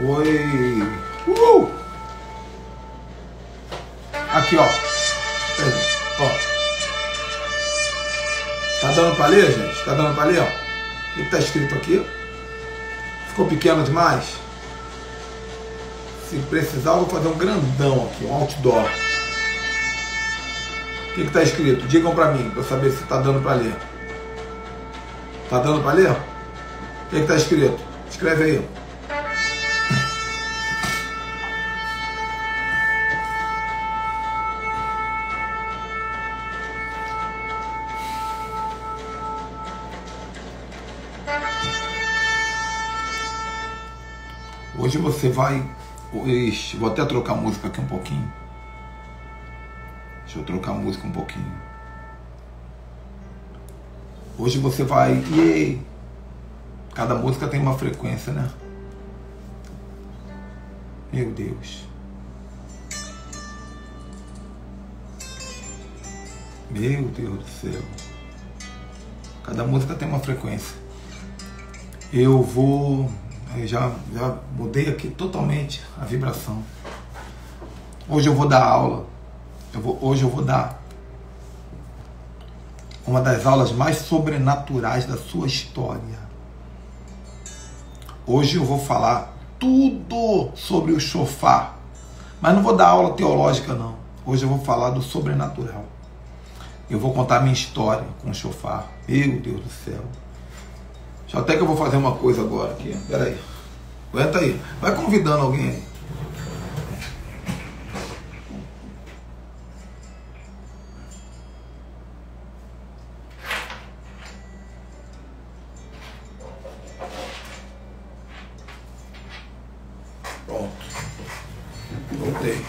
Oi. Aqui, ó. Ó. Tá dando pra ler, gente? Tá dando pra ler, ó? O que tá escrito aqui? Ficou pequeno demais? Se precisar, eu vou fazer um grandão aqui, um outdoor. O que tá escrito? Digam pra mim, pra eu saber se tá dando pra ler. Tá dando pra ler? O que tá escrito? Escreve aí. Hoje você vai... Ixi, vou até trocar a música aqui um pouquinho. Deixa eu trocar a música um pouquinho. Hoje você vai... E cada música tem uma frequência, né? Meu Deus. Meu Deus do céu. Cada música tem uma frequência. Eu vou... Eu já mudei aqui totalmente a vibração. Hoje eu vou dar aula. Hoje eu vou dar uma das aulas mais sobrenaturais da sua história. Hoje eu vou falar tudo sobre o shofar. Mas não vou dar aula teológica, não. Hoje eu vou falar do sobrenatural. Eu vou contar minha história com o shofar. Meu Deus do céu. Até que eu vou fazer uma coisa agora aqui. Pera aí. Aguenta aí. Vai convidando alguém aí. Pronto. Voltei.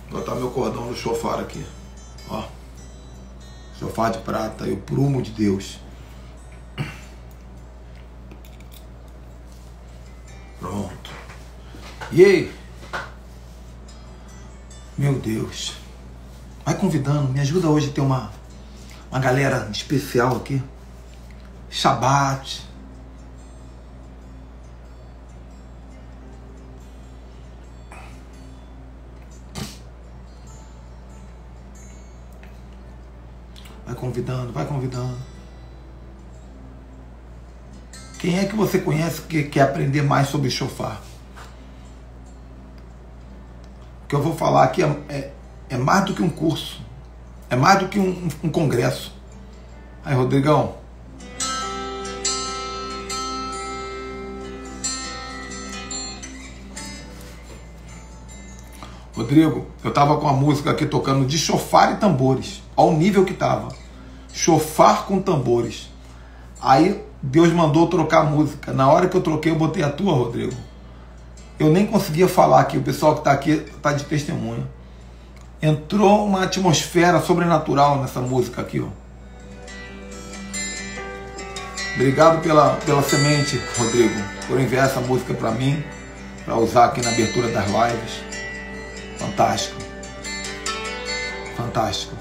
Vou botar meu cordão do shofar aqui. Ó. Shofar de prata e o prumo de Deus. Pronto. E aí? Meu Deus. Vai convidando. Me ajuda hoje a ter uma galera especial aqui. Shabat. Vai convidando, vai convidando. Quem é que você conhece que quer aprender mais sobre shofar? O que eu vou falar aqui é mais do que um curso. É mais do que um congresso. Aí, Rodrigão. Rodrigo, eu tava com a música aqui tocando de chofar e tambores. Ao nível que tava. Chofar com tambores. Aí Deus mandou trocar a música. Na hora que eu troquei, eu botei a tua, Rodrigo. Eu nem conseguia falar aqui. O pessoal que tá aqui tá de testemunha. Entrou uma atmosfera sobrenatural nessa música aqui, ó. Obrigado pela semente, Rodrigo, por enviar essa música para mim, para usar aqui na abertura das lives. Fantástico. Fantástico.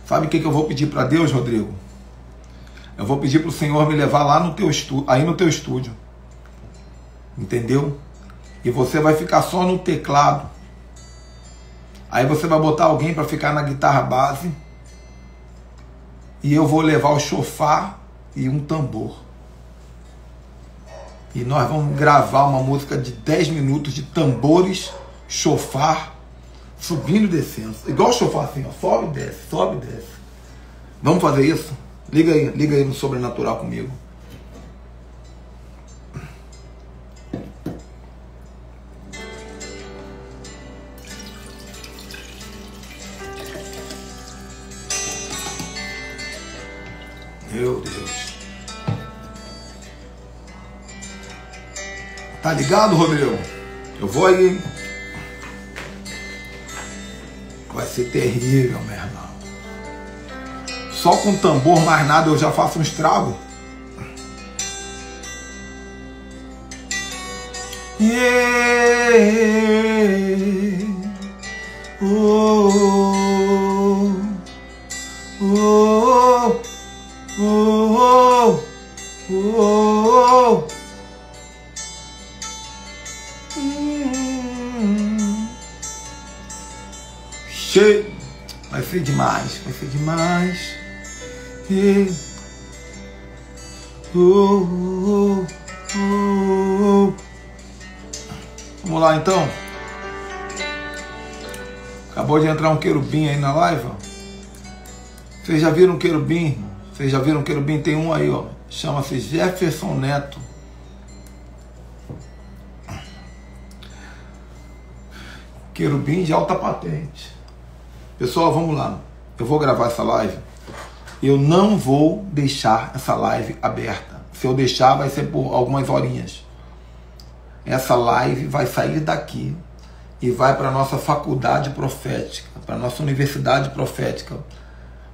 Sabe o que eu vou pedir para Deus, Rodrigo? Eu vou pedir para o Senhor me levar lá no teu estúdio, aí no teu estúdio. Entendeu? E você vai ficar só no teclado. Aí você vai botar alguém para ficar na guitarra base. E eu vou levar o chofar e um tambor. E nós vamos gravar uma música de 10 minutos de tambores, chofar, subindo e descendo. Igual o chofar assim, ó, sobe e desce, sobe e desce. Vamos fazer isso? Liga aí no Sobrenatural comigo. Meu Deus. Tá ligado, Rodrigo? Eu vou aí. Vai ser terrível, meu irmão. Só com tambor, mais nada, eu já faço um estrago. Yeah. Oh. Oh. Oh. Oh. Cheio. Vai ser demais, vai ser demais. Vamos lá então. Acabou de entrar um querubim aí na live, ó. Vocês já viram um querubim? Vocês já viram um querubim? Tem um aí, ó. Chama-se Jefferson Neto. Querubim de alta patente. Pessoal, vamos lá. Eu vou gravar essa live. Eu não vou deixar essa live aberta. Se eu deixar, vai ser por algumas horinhas. Essa live vai sair daqui e vai para a nossa faculdade profética, para a nossa universidade profética,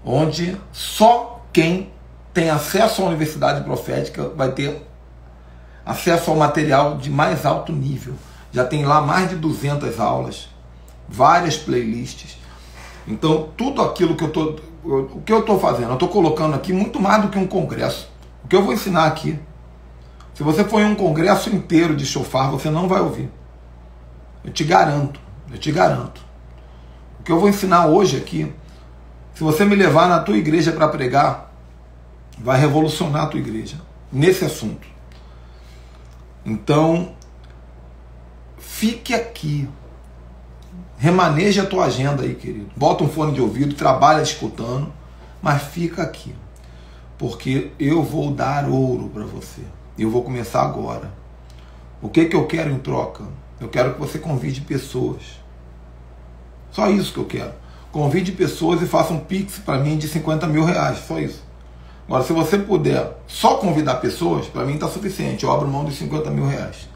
onde só quem tem acesso à universidade profética vai ter acesso ao material de mais alto nível. Já tem lá mais de 200 aulas, várias playlists. Então, tudo aquilo que eu estou fazendo, eu estou colocando aqui muito mais do que um congresso. O que eu vou ensinar aqui, se você for em um congresso inteiro de chofar, você não vai ouvir. Eu te garanto, eu te garanto. O que eu vou ensinar hoje aqui, se você me levar na tua igreja para pregar, vai revolucionar a tua igreja nesse assunto. Então, fique aqui. Remaneje a tua agenda aí, querido. Bota um fone de ouvido, trabalha escutando, mas fica aqui. Porque eu vou dar ouro para você. Eu vou começar agora. O que eu quero em troca? Eu quero que você convide pessoas. Só isso que eu quero. Convide pessoas e faça um pix para mim de 50 mil reais. Só isso. Agora, se você puder só convidar pessoas, para mim está suficiente. Eu abro mão de 50 mil reais.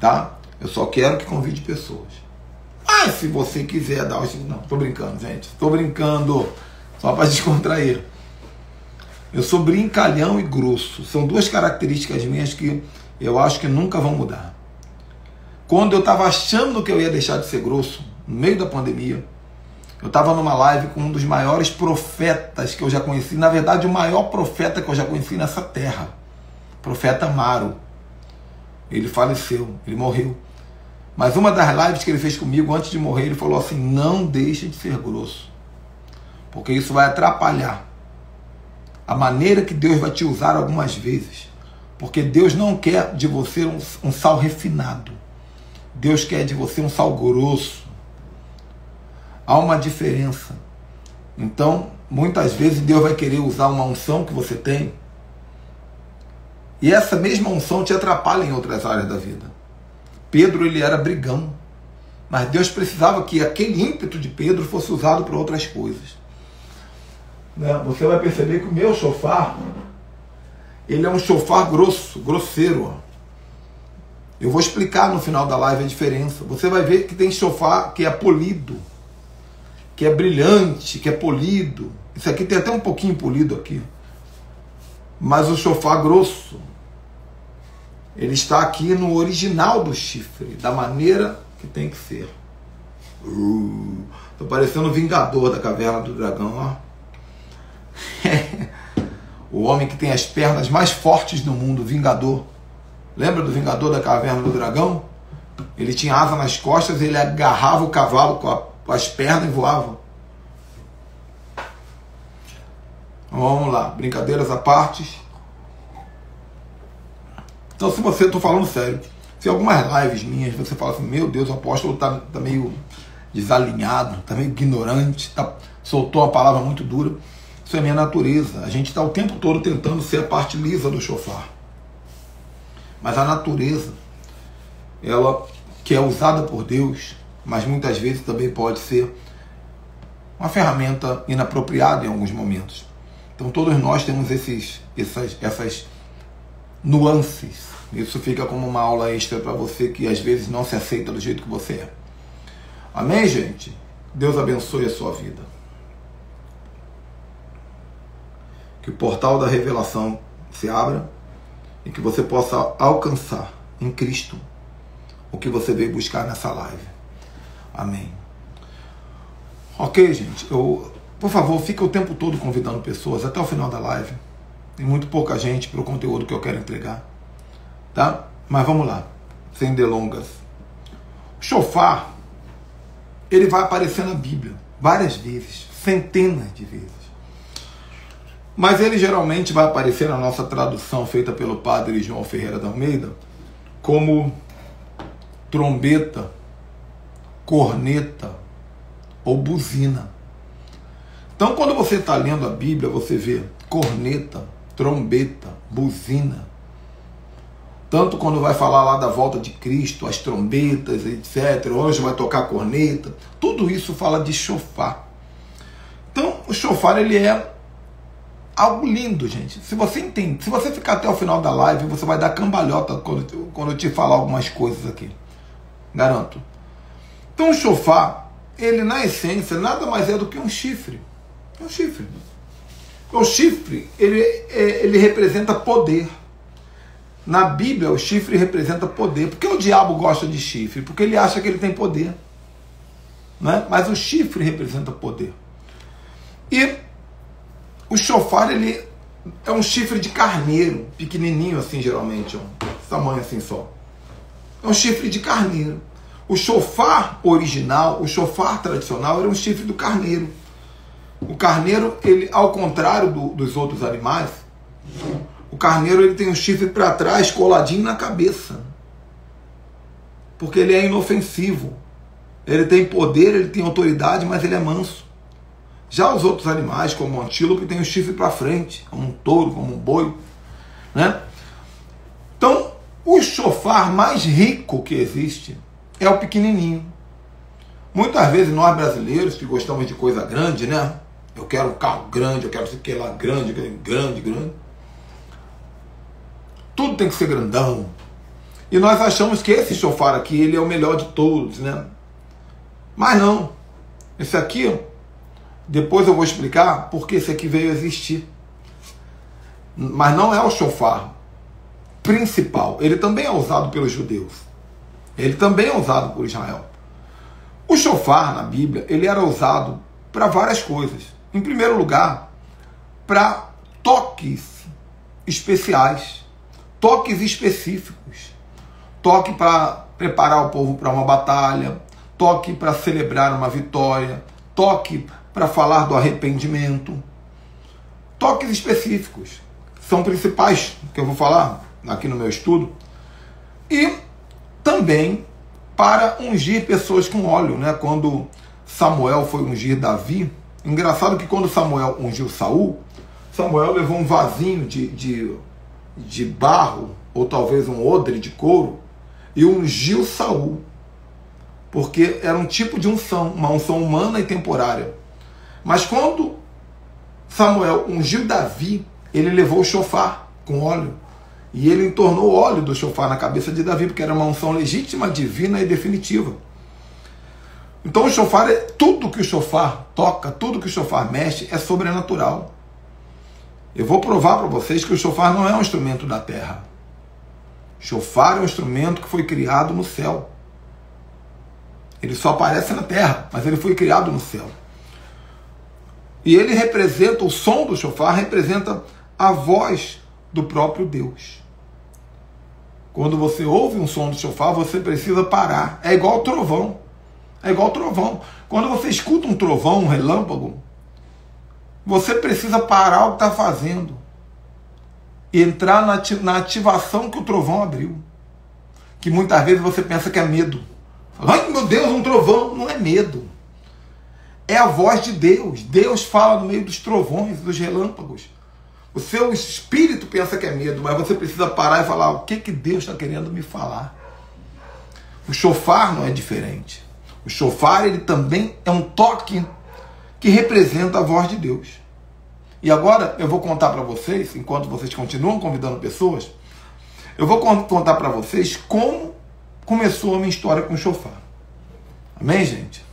Tá? Eu só quero que convide pessoas. Mas se você quiser dar... Não, tô brincando, gente. Tô brincando. Só para descontrair. Eu sou brincalhão e grosso. São duas características minhas que eu acho que nunca vão mudar. Quando eu estava achando que eu ia deixar de ser grosso, no meio da pandemia, eu estava numa live com um dos maiores profetas que eu já conheci. Na verdade, o maior profeta que eu já conheci nessa terra. O profeta Amaro. Ele faleceu, ele morreu. Mas uma das lives que ele fez comigo antes de morrer, ele falou assim: não deixe de ser grosso. Porque isso vai atrapalhar a maneira que Deus vai te usar algumas vezes. Porque Deus não quer de você um sal refinado. Deus quer de você um sal grosso. Há uma diferença. Então, muitas vezes Deus vai querer usar uma unção que você tem E essa mesma unção te atrapalha em outras áreas da vida. Pedro, ele era brigão, mas Deus precisava que aquele ímpeto de Pedro fosse usado para outras coisas. Você vai perceber que o meu shofar, ele é um shofar grosso, grosseiro. Eu vou explicar no final da live a diferença. Você vai ver que tem shofar que é polido, que é brilhante, que é polido. Isso aqui tem até um pouquinho polido aqui. Mas o shofar grosso, ele está aqui no original do chifre, da maneira que tem que ser. Tô parecendo o Vingador da Caverna do Dragão, ó. O homem que tem as pernas mais fortes do mundo, o Vingador. Lembra do Vingador da Caverna do Dragão? Ele tinha asa nas costas, ele agarrava o cavalo com as pernas e voava. Vamos lá, brincadeiras à parte. Então, se você, estou falando sério, se algumas lives minhas você fala assim, meu Deus, o apóstolo tá meio desalinhado, tá meio ignorante, soltou uma palavra muito dura, isso é minha natureza. A gente está o tempo todo tentando ser a parte lisa do shofar. Mas a natureza, ela que é usada por Deus, mas muitas vezes também pode ser uma ferramenta inapropriada em alguns momentos. Então todos nós temos essas nuances. Isso fica como uma aula extra para você que às vezes não se aceita do jeito que você é. Amém, gente? Deus abençoe a sua vida. Que o portal da revelação se abra e que você possa alcançar em Cristo o que você veio buscar nessa live. Amém. Ok, gente? Por favor, fica o tempo todo convidando pessoas até o final da live. Tem muito pouca gente para o conteúdo que eu quero entregar. Tá? Mas vamos lá, sem delongas. O shofar, ele vai aparecer na Bíblia várias vezes, centenas de vezes. Mas ele geralmente vai aparecer na nossa tradução feita pelo padre João Ferreira da Almeida como trombeta, corneta ou buzina. Então, quando você está lendo a Bíblia, você vê corneta, trombeta, buzina. Tanto quando vai falar lá da volta de Cristo, as trombetas, etc. Hoje vai tocar corneta. Tudo isso fala de shofar. Então, o shofar, ele é algo lindo, gente. Se você entende, se você ficar até o final da live, você vai dar cambalhota quando eu te falar algumas coisas aqui. Garanto. Então, o shofar, ele na essência, nada mais é do que um chifre. É um chifre. O chifre, ele representa poder. Na Bíblia, o chifre representa poder. Por que o diabo gosta de chifre? Porque ele acha que ele tem poder. Né? Mas o chifre representa poder. E o shofar, ele é um chifre de carneiro, pequenininho assim, geralmente, esse tamanho assim só. É um chifre de carneiro. O shofar original, o shofar tradicional, era um chifre do carneiro. O carneiro, ele, ao contrário dos outros animais, o carneiro, ele tem um chifre para trás coladinho na cabeça. Porque ele é inofensivo. Ele tem poder, ele tem autoridade, mas ele é manso. Já os outros animais, como o antílope, tem o chifre para frente, como um touro, como um boi. Né? Então, o shofar mais rico que existe é o pequenininho. Muitas vezes nós brasileiros, que gostamos de coisa grande, né? Eu quero um carro grande, eu quero sei que lá grande. Tudo tem que ser grandão. E nós achamos que esse shofar aqui, ele é o melhor de todos, né? Mas não. Esse aqui, depois eu vou explicar porque esse aqui veio existir. Mas não é o shofar principal. Ele também é usado pelos judeus. Ele também é usado por Israel. O shofar na Bíblia, ele era usado para várias coisas. Em primeiro lugar, para toques especiais, toques específicos. Toque para preparar o povo para uma batalha, toque para celebrar uma vitória, toque para falar do arrependimento. Toques específicos são principais que eu vou falar aqui no meu estudo. E também para ungir pessoas com óleo, né? Quando Samuel foi ungir Davi, engraçado que quando Samuel ungiu Saul, Samuel levou um vasinho de de barro, ou talvez um odre de couro, e ungiu Saul, porque era um tipo de unção, uma unção humana e temporária. Mas quando Samuel ungiu Davi, ele levou o chofar com óleo, e ele entornou o óleo do chofar na cabeça de Davi, porque era uma unção legítima, divina e definitiva. Então o chofar, tudo que o chofar toca, tudo que o chofar mexe é sobrenatural. Eu vou provar para vocês que o chofar não é um instrumento da terra. O chofar é um instrumento que foi criado no céu. Ele só aparece na terra, mas ele foi criado no céu. E ele representa, o som do chofar representa a voz do próprio Deus. Quando você ouve um som do chofar, você precisa parar. É igual trovão. É igual trovão. Quando você escuta um trovão, um relâmpago, você precisa parar o que está fazendo e entrar na ativação que o trovão abriu. Que muitas vezes você pensa que é medo. Ai, meu Deus, um trovão. Não é medo. É a voz de Deus. Deus fala no meio dos trovões, dos relâmpagos. O seu espírito pensa que é medo, mas você precisa parar e falar: o que Deus está querendo me falar? O chofar não é diferente. O chofar, ele também é um toque que representa a voz de Deus. E agora eu vou contar para vocês, enquanto vocês continuam convidando pessoas, eu vou contar para vocês como começou a minha história com o chofar. Amém, gente?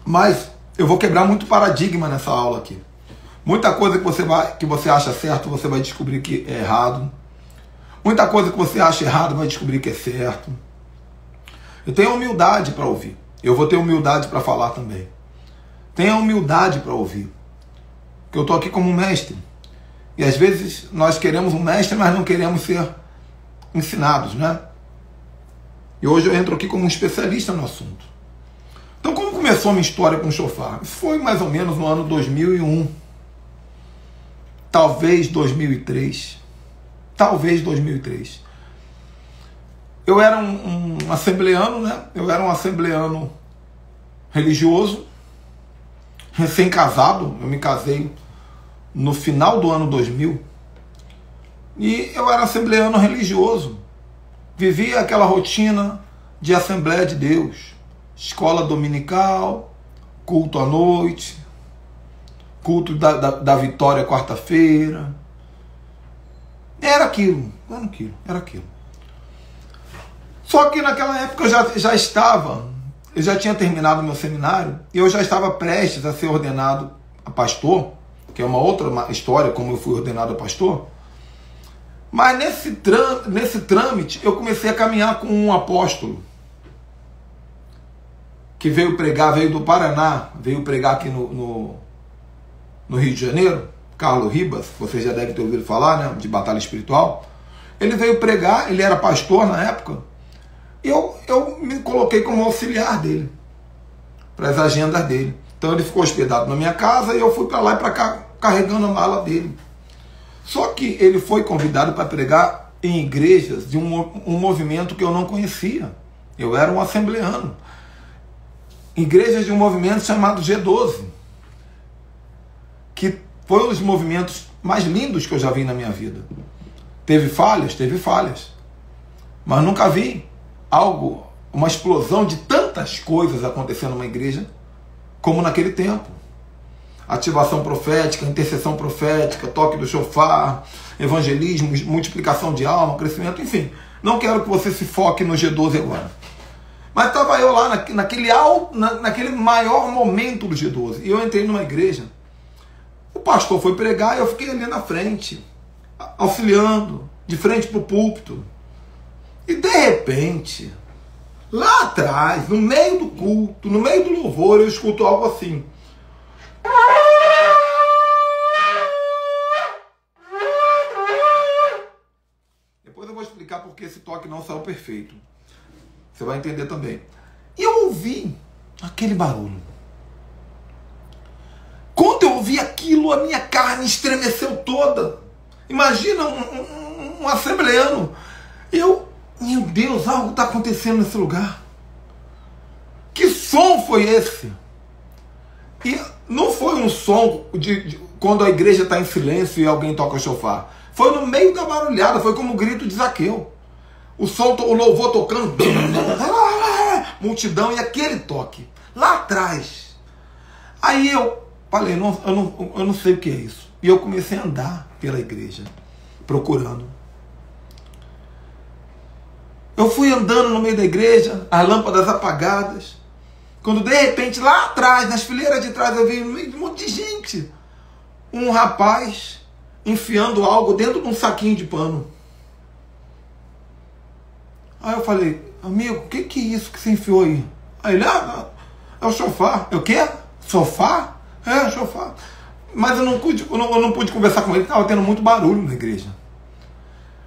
Mas eu vou quebrar muito paradigma nessa aula aqui. Muita coisa que você acha certo, você vai descobrir que é errado. Muita coisa que você acha errado, vai descobrir que é certo. Eu tenho humildade para ouvir. Eu vou ter humildade para falar também. Tenha humildade para ouvir. Porque eu estou aqui como um mestre. E às vezes nós queremos um mestre, mas não queremos ser ensinados, né? E hoje eu entro aqui como um especialista no assunto. Então, como começou a minha história com o chofar? Foi mais ou menos no ano 2001. Talvez 2003. Talvez 2003. Eu era um assembleano, né? Eu era um assembleano religioso, recém-casado. Eu me casei no final do ano 2000. E eu era assembleano religioso. Vivia aquela rotina de Assembleia de Deus. Escola dominical, culto à noite, culto da vitória quarta-feira. Era aquilo. Só que naquela época eu já tinha terminado meu seminário e eu já estava prestes a ser ordenado a pastor, que é uma outra história, como eu fui ordenado a pastor. Mas nesse trâmite eu comecei a caminhar com um apóstolo que veio do Paraná, veio pregar aqui no Rio de Janeiro, Carlos Ribas, você já deve ter ouvido falar, né, de batalha espiritual. Ele veio pregar, ele era pastor na época, e eu me coloquei como auxiliar dele, para as agendas dele. Então ele ficou hospedado na minha casa e eu fui para lá e para cá, carregando a mala dele. Só que ele foi convidado para pregar em igrejas de um movimento que eu não conhecia. Eu era um assembleano. Igrejas de um movimento chamado G12, que foi um dos movimentos mais lindos que eu já vi na minha vida. Teve falhas, mas nunca vi uma explosão de tantas coisas acontecendo numa igreja como naquele tempo. Ativação profética, intercessão profética, toque do chofar, evangelismo, multiplicação de alma, crescimento, enfim. Não quero que você se foque no G12 agora. Mas estava eu lá naquele maior momento do G12. E eu entrei numa igreja. O pastor foi pregar e eu fiquei ali na frente, auxiliando, de frente para o púlpito. E de repente, lá atrás, no meio do culto, no meio do louvor, eu escuto algo assim. Depois eu vou explicar porque esse toque não saiu perfeito. Você vai entender também. E eu ouvi aquele barulho. Quando eu ouvi aquilo, a minha carne estremeceu toda. Imagina um assembleano. Meu Deus, algo está acontecendo nesse lugar. Que som foi esse? E não foi um som quando a igreja está em silêncio e alguém toca o chofar? Foi no meio da barulhada, foi como o grito de Zaqueu. O som, o louvor tocando, multidão e aquele toque, lá atrás. Aí eu falei, eu não sei o que é isso. E eu comecei a andar pela igreja, procurando. Eu fui andando no meio da igreja, as lâmpadas apagadas, quando de repente lá atrás, nas fileiras de trás, eu vi no meio de um monte de gente, um rapaz enfiando algo dentro de um saquinho de pano. Aí eu falei, amigo, o que é isso que você enfiou aí? Aí ele, é o chofar. Eu, o quê? Sofá? É, chofar. Mas eu não pude conversar com ele, estava tendo muito barulho na igreja.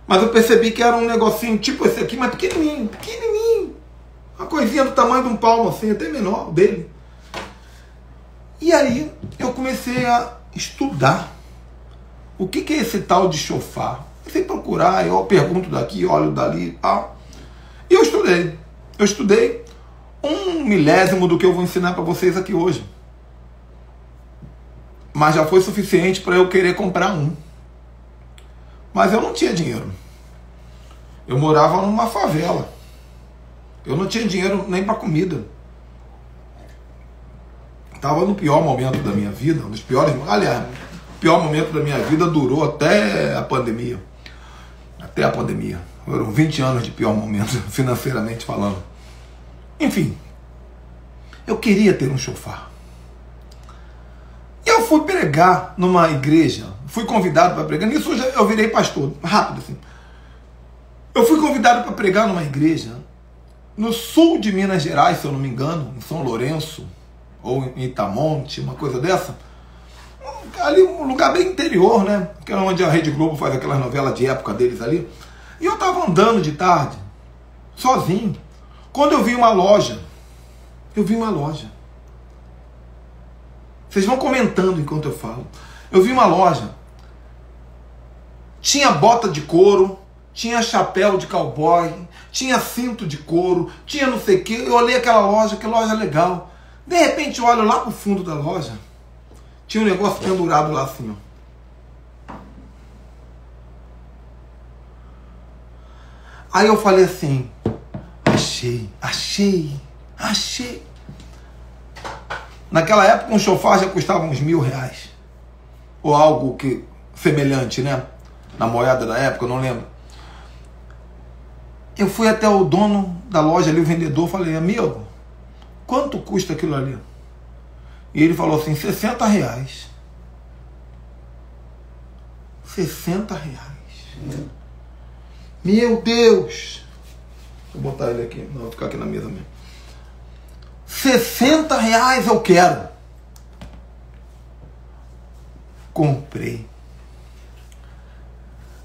Mas eu percebi que era um negocinho tipo esse aqui, mas pequenininho, pequenininho. Uma coisinha do tamanho de um palmo, assim, até menor dele. E aí eu comecei a estudar. O que é esse tal de chofar? Comecei a procurar, eu pergunto daqui, olho dali e tal. E eu estudei. Eu estudei 1/1000 do que eu vou ensinar para vocês aqui hoje. Mas já foi suficiente para eu querer comprar um. Mas eu não tinha dinheiro. Eu morava numa favela. Eu não tinha dinheiro nem para comida. Estava no pior momento da minha vida, um dos piores. Aliás, o pior momento da minha vida durou até a pandemia. Até a pandemia. Foram 20 anos de pior momento, financeiramente falando. Enfim, eu queria ter um chofar. E eu fui pregar numa igreja. Fui convidado para pregar. Nisso eu virei pastor, rápido assim. Eu fui convidado para pregar numa igreja no sul de Minas Gerais, se eu não me engano, em São Lourenço, ou em Itamonte, uma coisa dessa. Ali um lugar bem interior, né? Que é onde a Rede Globo faz aquelas novelas de época deles ali. E eu estava andando de tarde, sozinho, quando eu vi uma loja. Eu vi uma loja. Vocês vão comentando enquanto eu falo. Eu vi uma loja. Tinha bota de couro, tinha chapéu de cowboy, tinha cinto de couro, tinha não sei o que. Eu olhei aquela loja, que loja legal. De repente eu olho lá pro fundo da loja, tinha um negócio pendurado lá assim, ó. Aí eu falei assim, achei. Naquela época um chofar já custava uns R$1000. Ou algo que semelhante, né? Na moeda da época, eu não lembro. Eu fui até o dono da loja ali, o vendedor, falei, amigo, quanto custa aquilo ali? E ele falou assim, R$60. R$60. Meu Deus! Vou botar ele aqui, não, vou ficar aqui na mesa mesmo. R$60 eu quero. Comprei.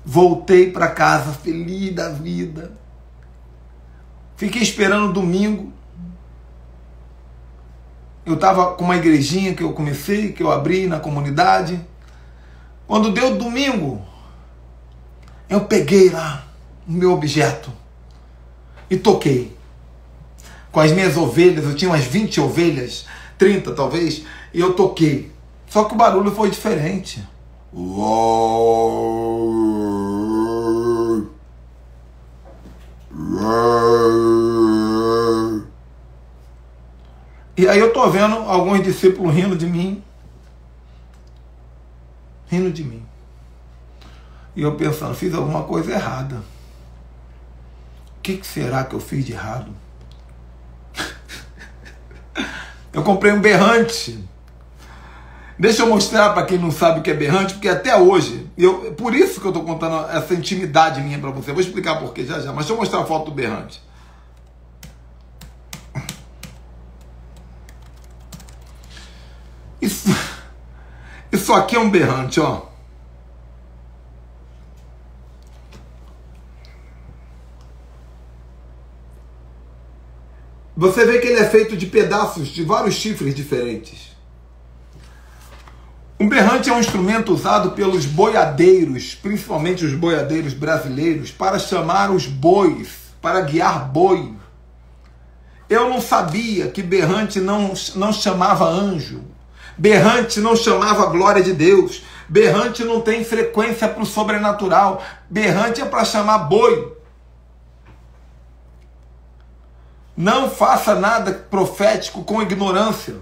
Voltei para casa feliz da vida. Fiquei esperando domingo. Eu estava com uma igrejinha que eu comecei, que eu abri na comunidade. Quando deu domingo, eu peguei lá o meu objeto e toquei. Com as minhas ovelhas, eu tinha umas 20 ovelhas, 30 talvez, e eu toquei. Só que o barulho foi diferente. E aí eu tô vendo alguns discípulos rindo de mim. Rindo de mim. E eu pensando, fiz alguma coisa errada. O que será que eu fiz de errado? Eu comprei um berrante. Deixa eu mostrar para quem não sabe o que é berrante, porque até hoje, por isso que eu estou contando essa intimidade minha para você. Vou explicar por quê já, mas deixa eu mostrar a foto do berrante. Isso aqui é um berrante, ó. Você vê que ele é feito de pedaços de vários chifres diferentes. Um berrante é um instrumento usado pelos boiadeiros, principalmente os boiadeiros brasileiros, para chamar os bois, para guiar boi. Eu não sabia que berrante não chamava anjo. Berrante não chamava a glória de Deus. Berrante não tem frequência para o sobrenatural. Berrante é para chamar boi. Não faça nada profético com ignorância.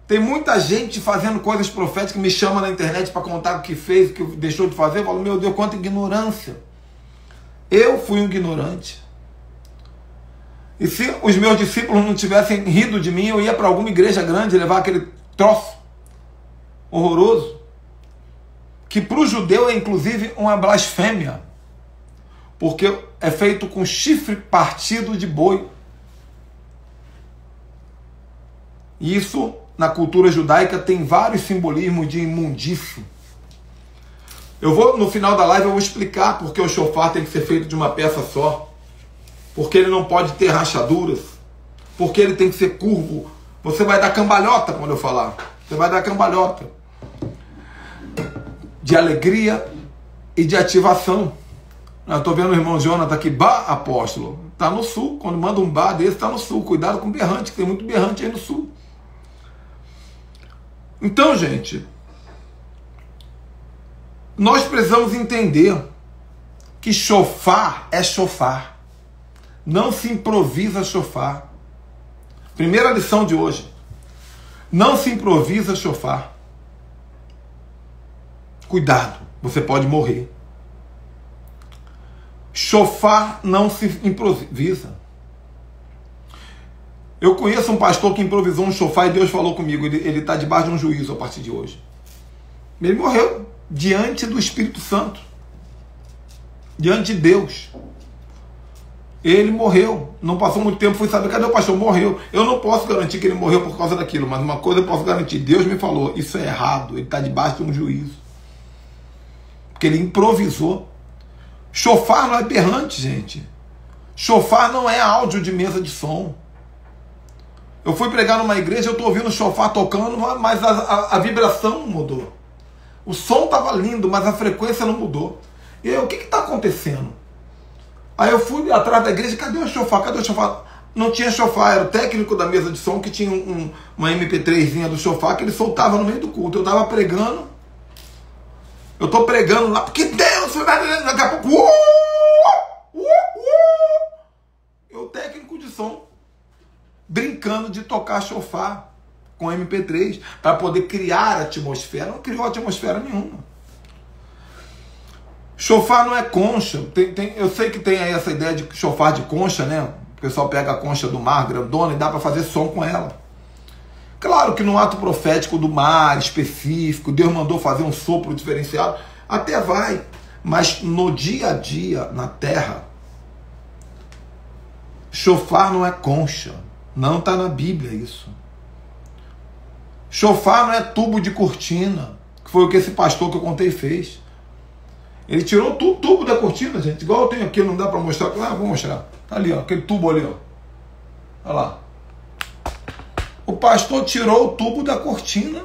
Tem muita gente fazendo coisas proféticas, me chama na internet para contar o que fez, o que deixou de fazer. Eu falo, meu Deus, quanta ignorância. Eu fui um ignorante. E se os meus discípulos não tivessem rido de mim, eu ia para alguma igreja grande levar aquele troço horroroso, que para o judeu é inclusive uma blasfêmia, porque é feito com chifre partido de boi. E isso, na cultura judaica, tem vários simbolismos de imundício. Eu vou, no final da live, eu vou explicar porque o shofar tem que ser feito de uma peça só. Porque ele não pode ter rachaduras. Porque ele tem que ser curvo. Você vai dar cambalhota quando eu falar. Você vai dar cambalhota. De alegria e de ativação. Eu estou vendo o irmão Jonathan aqui. Bah, apóstolo. Está no sul. Quando manda um bah desse, está no sul. Cuidado com berrante, que tem muito berrante aí no sul. Então, gente, nós precisamos entender que shofar é shofar. Não se improvisa shofar. Primeira lição de hoje. Não se improvisa shofar. Cuidado, você pode morrer. Shofar não se improvisa. Eu conheço um pastor que improvisou um shofar e Deus falou comigo. Ele está debaixo de um juízo a partir de hoje. Ele morreu diante do Espírito Santo. Diante de Deus. Ele morreu. Não passou muito tempo, fui saber, cadê o pastor? Morreu. Eu não posso garantir que ele morreu por causa daquilo, mas uma coisa eu posso garantir. Deus me falou, isso é errado. Ele está debaixo de um juízo. Porque ele improvisou. Shofar não é berrante, gente. Shofar não é áudio de mesa de som. Eu fui pregar numa igreja, eu estou ouvindo o shofar tocando, mas a vibração mudou. O som estava lindo, mas a frequência não mudou. E aí, o que está acontecendo? Aí eu fui atrás da igreja, cadê o shofar? Cadê o shofar? Não tinha shofar, era o técnico da mesa de som que tinha uma MP3zinha do shofar que ele soltava no meio do culto. Eu estava pregando, eu estou pregando lá, porque Deus, daqui a pouco, e o técnico de som brincando de tocar shofar com MP3 para poder criar atmosfera. Não criou atmosfera nenhuma. Shofar não é concha. Eu sei que tem aí essa ideia de shofar de concha, né? O pessoal pega a concha do mar grandona e dá para fazer som com ela. Claro que no ato profético do mar específico, Deus mandou fazer um sopro diferenciado, até vai. Mas no dia a dia, na terra, shofar não é concha. Não está na Bíblia isso. Shofar não é tubo de cortina, que foi o que esse pastor que eu contei fez. Ele tirou o tubo da cortina, gente. Igual eu tenho aqui, não dá para mostrar. Ah, vou mostrar. Tá ali, ó, aquele tubo ali, ó. Olha lá. O pastor tirou o tubo da cortina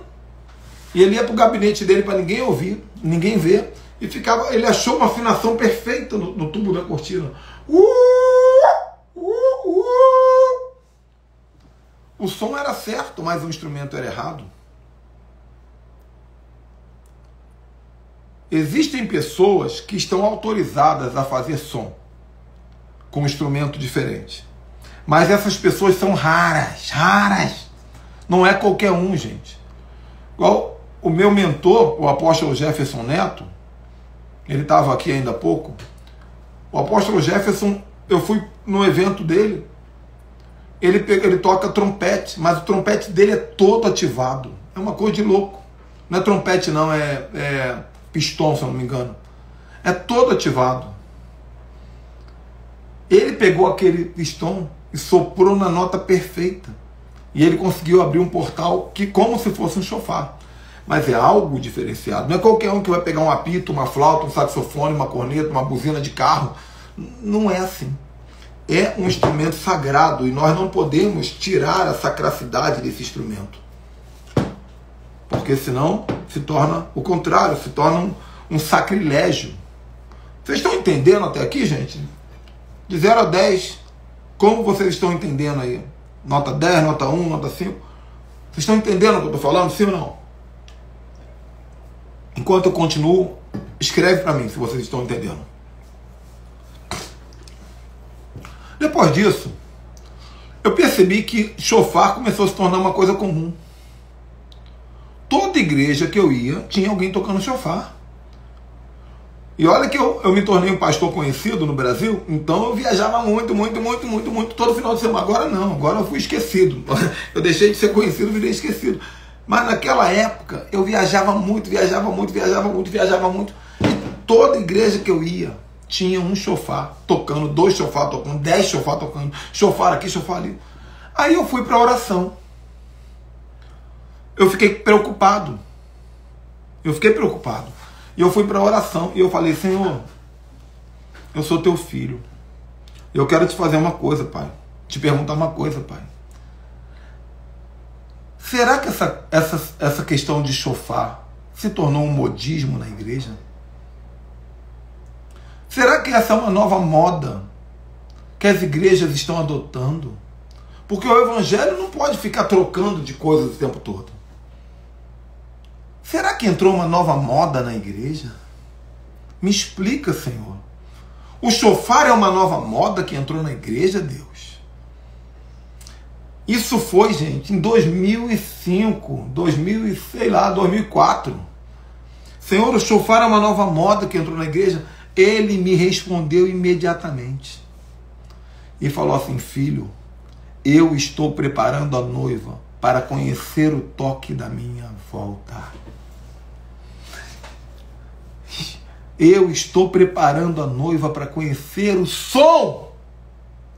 e ele ia para o gabinete dele para ninguém ouvir, ninguém ver. E ficava, ele achou uma afinação perfeita no tubo da cortina. O som era certo, mas o instrumento era errado. Existem pessoas que estão autorizadas a fazer som com um instrumento diferente. Mas essas pessoas são raras, raras. Não é qualquer um, gente. Igual o meu mentor, o apóstolo Jefferson Neto, ele estava aqui ainda há pouco. O apóstolo Jefferson, eu fui no evento dele, ele toca trompete, mas o trompete dele é todo ativado. É uma coisa de louco. Não é trompete não, é pistão, se eu não me engano. É todo ativado. Ele pegou aquele pistão e soprou na nota perfeita. E ele conseguiu abrir um portal que como se fosse um shofar. Mas é algo diferenciado. Não é qualquer um que vai pegar um apito, uma flauta, um saxofone, uma corneta, uma buzina de carro. Não é assim. É um instrumento sagrado e nós não podemos tirar a sacracidade desse instrumento. Porque senão se torna o contrário, se torna um sacrilégio. Vocês estão entendendo até aqui, gente? De 0 a 10, como vocês estão entendendo aí? Nota 10, nota 1, nota 5? Vocês estão entendendo o que eu estou falando, sim ou não? Enquanto eu continuo, escreve para mim se vocês estão entendendo. Depois disso, eu percebi que chofar começou a se tornar uma coisa comum. Toda igreja que eu ia, tinha alguém tocando chofar. E olha que eu me tornei um pastor conhecido no Brasil, então eu viajava muito, todo final de semana. Agora não, agora eu fui esquecido. Eu deixei de ser conhecido, virei esquecido. Mas naquela época, eu viajava muito. E toda igreja que eu ia, tinha um chofar tocando, 2 chofar tocando, 10 chofar tocando, chofar aqui, chofar ali. Aí eu fui para a oração. Eu fiquei preocupado. E eu fui para a oração e eu falei: Senhor, eu sou teu filho. Eu quero te fazer uma coisa, Pai. Te perguntar uma coisa, Pai. Será que essa questão de chofar se tornou um modismo na igreja? Será que essa é uma nova moda que as igrejas estão adotando? Porque o evangelho não pode ficar trocando de coisas o tempo todo. Será que entrou uma nova moda na igreja? Me explica, Senhor. O chofar é uma nova moda que entrou na igreja, Deus? Isso foi, gente, em 2005, 2004. Senhor, o chofar é uma nova moda que entrou na igreja? Ele me respondeu imediatamente. E falou assim: filho, eu estou preparando a noiva para conhecer o toque da minha volta. Eu estou preparando a noiva para conhecer o som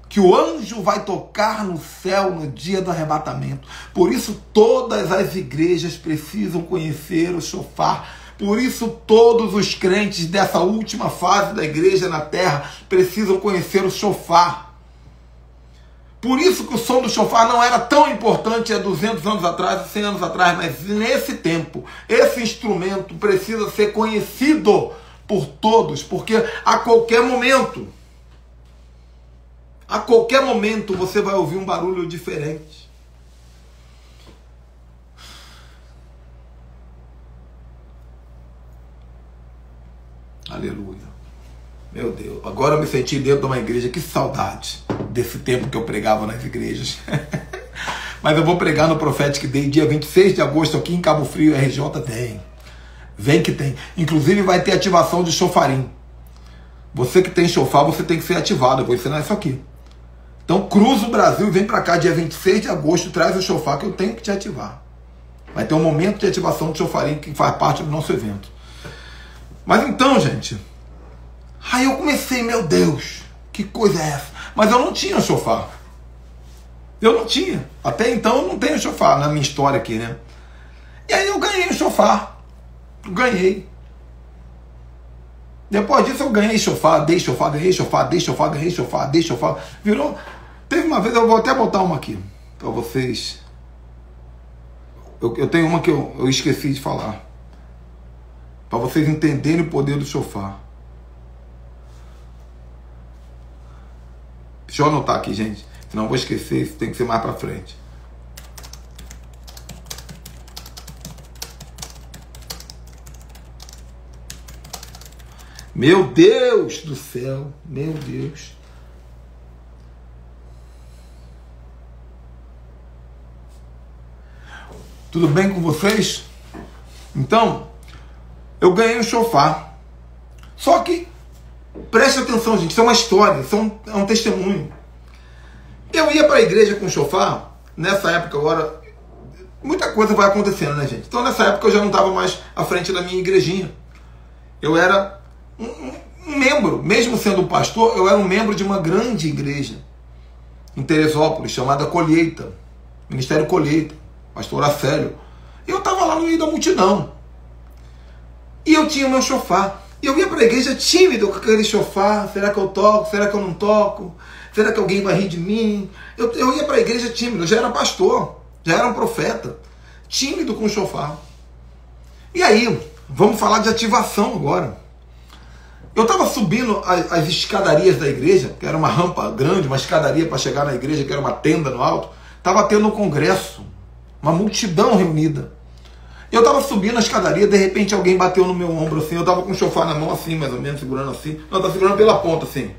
que o anjo vai tocar no céu no dia do arrebatamento. Por isso todas as igrejas precisam conhecer o chofar. Por isso todos os crentes dessa última fase da igreja na terra precisam conhecer o chofar. Por isso que o som do chofar não era tão importante há 200 anos atrás, 100 anos atrás, mas nesse tempo, esse instrumento precisa ser conhecido por todos, porque a qualquer momento você vai ouvir um barulho diferente. Aleluia. Meu Deus, agora eu me senti dentro de uma igreja. Que saudade desse tempo que eu pregava nas igrejas. Mas eu vou pregar no Prophetic Day, dia 26 de agosto, aqui em Cabo Frio, RJ tem. Vem que tem. Inclusive vai ter ativação de chofarim. Você que tem chofar, você tem que ser ativado. Eu vou ensinar isso aqui. Então cruza o Brasil e vem para cá dia 26 de agosto, traz o chofar que eu tenho que te ativar. Vai ter um momento de ativação de chofarim que faz parte do nosso evento. Mas então, gente, aí eu comecei, meu Deus, que coisa é essa? Mas eu não tinha chofar. Eu não tinha. Até então eu não tenho chofar na minha história aqui, né? E aí eu ganhei o chofar. Ganhei. Depois disso eu ganhei chofar, dei chofar, ganhei chofar, dei chofar, ganhei chofar, dei chofar. Virou. Teve uma vez, eu vou até botar uma aqui para vocês. Eu tenho uma que eu esqueci de falar. Para vocês entenderem o poder do chofar. Deixa eu anotar aqui, gente. Senão eu vou esquecer, isso tem que ser mais para frente. Meu Deus do céu, meu Deus. Tudo bem com vocês? Então, eu ganhei um chofar. Só que, preste atenção, gente, isso é uma história, isso é um testemunho. Eu ia para a igreja com chofar, nessa época agora, muita coisa vai acontecendo, né, gente? Então, nessa época eu já não estava mais à frente da minha igrejinha. Eu era um membro, mesmo sendo um pastor, eu era um membro de uma grande igreja em Teresópolis, chamada Colheita, Ministério Colheita, pastor Acélio. E eu estava lá no meio da multidão. E eu tinha o meu chofar. E eu ia para a igreja tímido com aquele chofar. Será que eu toco? Será que eu não toco? Será que alguém vai rir de mim? Eu ia para a igreja tímido. Eu já era pastor, já era um profeta. Tímido com o chofar. E aí, vamos falar de ativação agora. Eu estava subindo as escadarias da igreja, que era uma rampa grande, uma escadaria para chegar na igreja, que era uma tenda no alto. Estava tendo um congresso uma multidão reunida. Eu estava subindo a escadaria, de repente alguém bateu no meu ombro assim, eu estava com o chofar na mão assim, mais ou menos, segurando assim. Não, eu estava segurando pela ponta assim.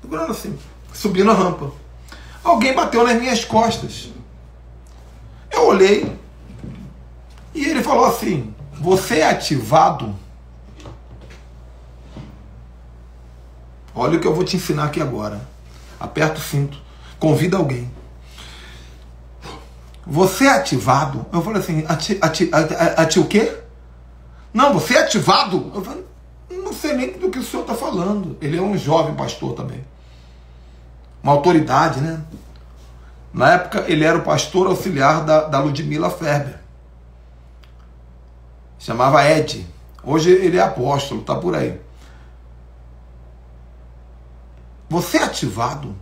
Segurando assim, subindo a rampa. Alguém bateu nas minhas costas. Eu olhei e ele falou assim: você é ativado? Olha o que eu vou te ensinar aqui agora. Aperta o cinto, convida alguém. Você é ativado? Eu falei assim, o quê? Não, você é ativado? Eu falei, não sei nem do que o senhor está falando. Ele é um jovem pastor também. Uma autoridade, né? Na época ele era o pastor auxiliar da Ludmila Ferber. Chamava Ed. Hoje ele é apóstolo, tá por aí. Você é ativado?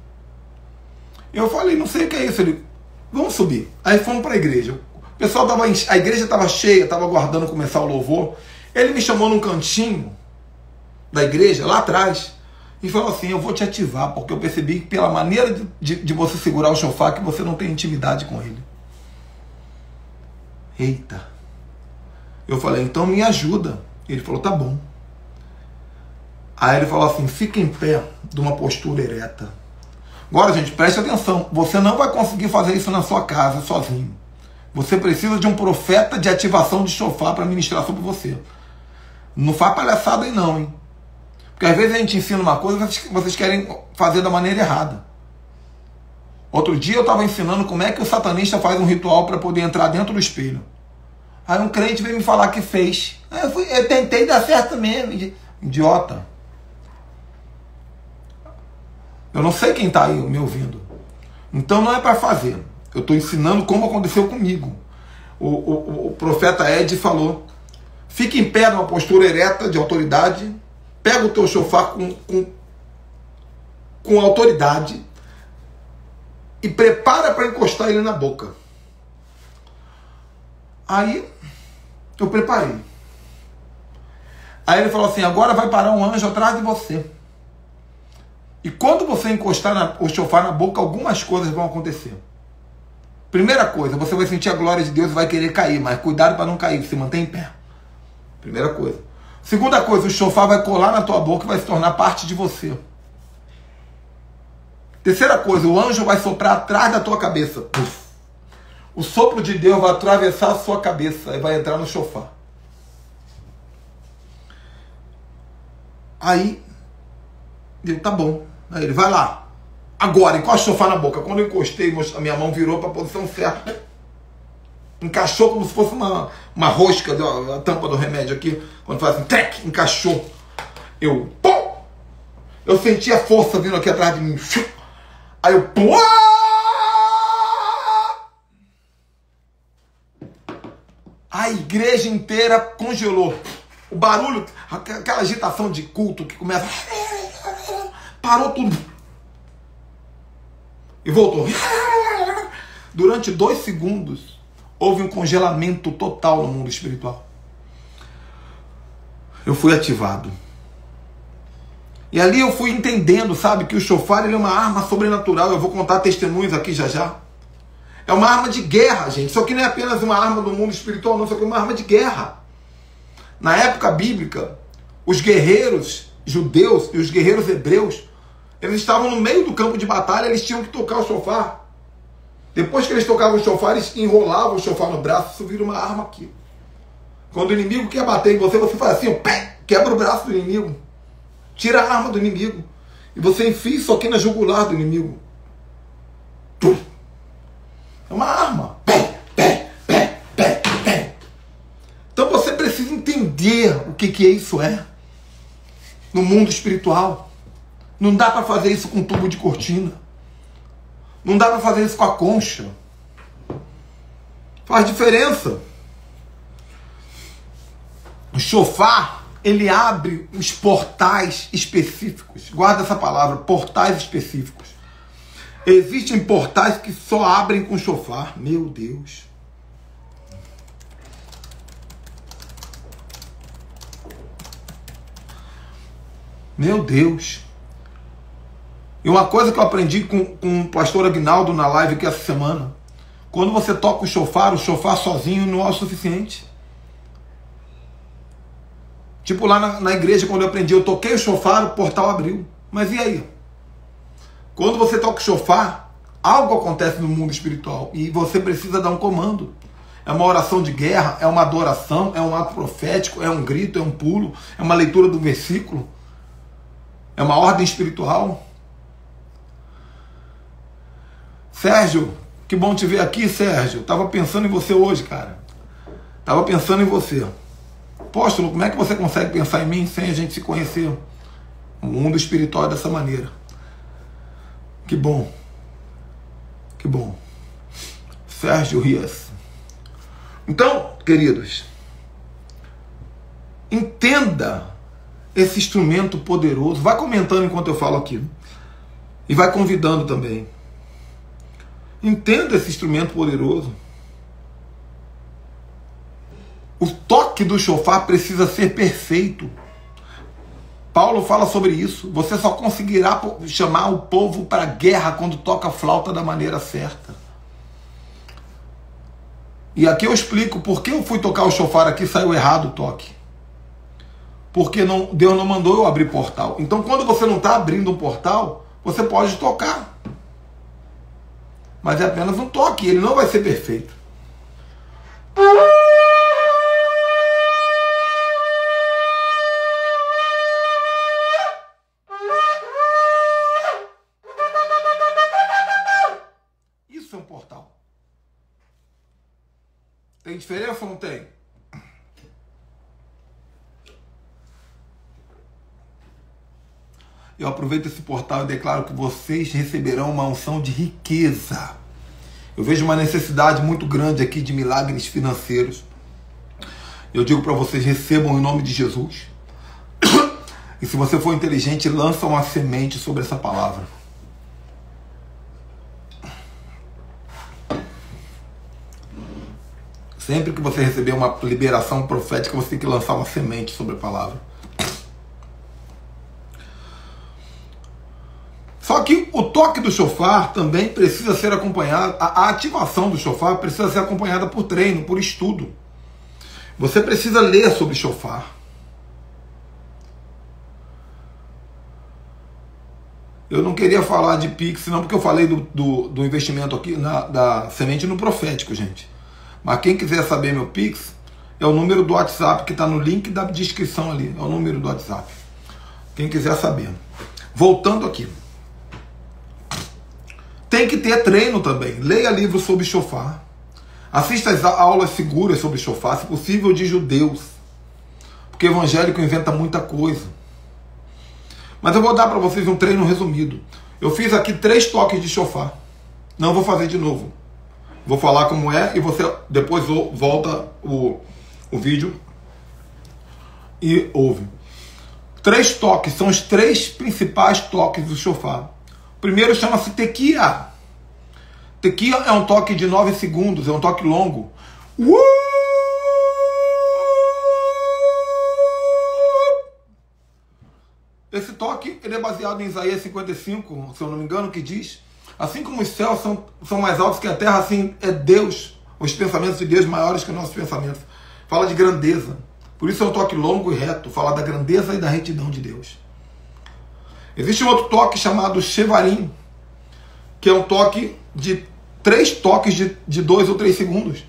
Eu falei, não sei o que é isso. Ele, vamos subir. Aí fomos para a igreja. O pessoal tava, a igreja estava cheia, estava aguardando começar o louvor. Ele me chamou num cantinho da igreja, lá atrás, e falou assim: eu vou te ativar, porque eu percebi que pela maneira de você segurar o chofar, que você não tem intimidade com ele. Eita. Eu falei, então me ajuda. Ele falou, tá bom. Aí ele falou assim, fica em pé, de uma postura ereta. Agora, gente, preste atenção. Você não vai conseguir fazer isso na sua casa, sozinho. Você precisa de um profeta de ativação de chofar para ministrar sobre você. Não faz palhaçada aí não, hein? Porque às vezes a gente ensina uma coisa e vocês querem fazer da maneira errada. Outro dia eu estava ensinando como é que o satanista faz um ritual para poder entrar dentro do espelho. Aí um crente veio me falar que fez. Aí eu tentei dar certo mesmo. Idiota. Eu não sei quem está aí me ouvindo. Então não é para fazer. Eu estou ensinando como aconteceu comigo. O profeta Ed falou, fique em pé numa postura ereta de autoridade, pega o teu chofar com autoridade e prepara para encostar ele na boca. Aí eu preparei. Aí ele falou assim, agora vai parar um anjo atrás de você. E quando você encostar o chofar na boca, algumas coisas vão acontecer. Primeira coisa, você vai sentir a glória de Deus e vai querer cair, mas cuidado para não cair, se mantém em pé. Primeira coisa. Segunda coisa, o chofar vai colar na tua boca e vai se tornar parte de você. Terceira coisa, o anjo vai soprar atrás da tua cabeça. O sopro de Deus vai atravessar a sua cabeça e vai entrar no chofar. Aí, eu, tá bom. Aí ele, vai lá. Agora, encosta o chofar na boca. Quando eu encostei, a minha mão virou para a posição certa. Encaixou como se fosse uma rosca, a tampa do remédio aqui. Quando faz assim, tec, encaixou. Eu, pum! Eu senti a força vindo aqui atrás de mim. Aí eu, pum! A igreja inteira congelou. O barulho, aquela agitação de culto que começa... Parou tudo. E voltou. Durante 2 segundos, houve um congelamento total no mundo espiritual. Eu fui ativado. E ali eu fui entendendo, sabe, que o chofar ele é uma arma sobrenatural. Eu vou contar testemunhos aqui já já. É uma arma de guerra, gente. Só que não é apenas uma arma do mundo espiritual, não. Só que é uma arma de guerra. Na época bíblica, os guerreiros judeus e os guerreiros hebreus, eles estavam no meio do campo de batalha, eles tinham que tocar o chofar. Depois que eles tocavam o chofar, eles enrolavam o chofar no braço, isso vira uma arma aqui. Quando o inimigo quer bater em você, você faz assim, quebra o braço do inimigo, tira a arma do inimigo, e você enfia isso aqui na jugular do inimigo. É uma arma. Então você precisa entender o que isso é no mundo espiritual. Não dá para fazer isso com tubo de cortina. Não dá para fazer isso com a concha. Faz diferença. O chofar, ele abre os portais específicos. Guarda essa palavra, portais específicos. Existem portais que só abrem com chofar. Meu Deus. Meu Deus. E uma coisa que eu aprendi com o pastor Aguinaldo na live aqui essa semana. Quando você toca o chofar sozinho não é o suficiente. Tipo lá na igreja, quando eu aprendi, eu toquei o chofar, o portal abriu. Mas e aí? Quando você toca o chofar, algo acontece no mundo espiritual e você precisa dar um comando. É uma oração de guerra, é uma adoração, é um ato profético, é um grito, é um pulo, é uma leitura do versículo, é uma ordem espiritual. Sérgio, que bom te ver aqui, Sérgio. Tava pensando em você hoje, cara. Tava pensando em você. Apóstolo, como é que você consegue pensar em mim sem a gente se conhecer? O mundo espiritual é dessa maneira. Que bom. Que bom. Sérgio Rias. Então, queridos, entenda esse instrumento poderoso. Vai comentando enquanto eu falo aqui. E vai convidando também. Entenda esse instrumento poderoso. O toque do chofar precisa ser perfeito. Paulo fala sobre isso. Você só conseguirá chamar o povo para a guerra quando toca a flauta da maneira certa. E aqui eu explico por que eu fui tocar o chofar aqui e saiu errado o toque. Porque Deus não mandou eu abrir portal. Então quando você não está abrindo um portal, você pode tocar. Mas é apenas um toque, ele não vai ser perfeito. Isso é um portal. Tem diferença ou não tem? Eu aproveito esse portal e declaro que vocês receberão uma unção de riqueza. Eu vejo uma necessidade muito grande aqui de milagres financeiros. Eu digo para vocês, recebam em nome de Jesus. E se você for inteligente, lança uma semente sobre essa palavra. Sempre que você receber uma liberação profética, você tem que lançar uma semente sobre a palavra. Só que o toque do chofar também precisa ser acompanhado, a ativação do chofar precisa ser acompanhada por treino, por estudo. Você precisa ler sobre chofar. Eu não queria falar de Pix, não, porque eu falei do investimento aqui, da semente no profético, gente. Mas quem quiser saber meu Pix, é o número do WhatsApp que está no link da descrição ali. É o número do WhatsApp. Quem quiser saber. Voltando aqui. Tem que ter treino também. Leia livros sobre chofar. Assista às aulas seguras sobre chofar, se possível de judeus. Porque evangélico inventa muita coisa. Mas eu vou dar para vocês um treino resumido. Eu fiz aqui 3 toques de chofar. Não vou fazer de novo. Vou falar como é e você depois volta o vídeo e ouve. 3 toques, são os 3 principais toques do chofar. O primeiro chama-se tequia. Tequia é um toque de 9 segundos, é um toque longo. Esse toque ele é baseado em Isaías 55, se eu não me engano, que diz: assim como os céus são mais altos que a terra, assim é Deus, os pensamentos de Deus maiores que os nossos pensamentos. Fala de grandeza. Por isso é um toque longo e reto, fala da grandeza e da retidão de Deus. Existe um outro toque chamado Shevarim, que é um toque de 3 toques de 2 ou 3 segundos.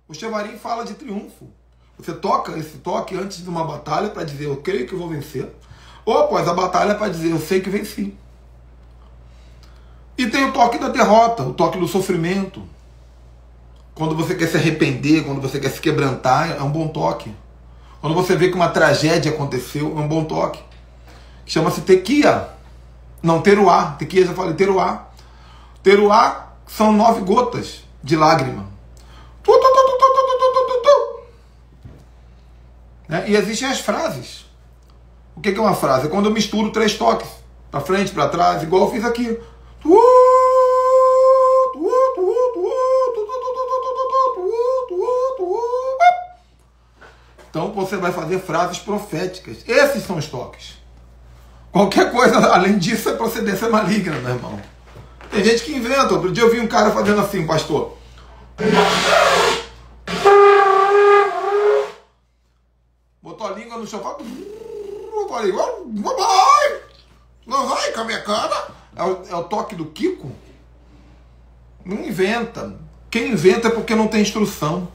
O Shevarim fala de triunfo. Você toca esse toque antes de uma batalha para dizer eu creio que eu vou vencer, ou após a batalha para dizer eu sei que venci. E tem o toque da derrota, o toque do sofrimento. Quando você quer se arrepender, quando você quer se quebrantar, é um bom toque. Quando você vê que uma tragédia aconteceu, é um bom toque. Chama-se tequia. Não, teruá. Tequia, já falei, teruá. Teruá são 9 gotas de lágrima. E existem as frases. O que é uma frase? É quando eu misturo 3 toques. Para frente, para trás, igual eu fiz aqui. Então você vai fazer frases proféticas. Esses são os toques. Qualquer coisa além disso é procedência maligna, meu irmão. Tem gente que inventa. Outro dia eu vi um cara fazendo assim, pastor. Botou a língua no sofá. Eu falei, não vai com a minha cara. É o toque do Kiko. Não inventa. Quem inventa é porque não tem instrução.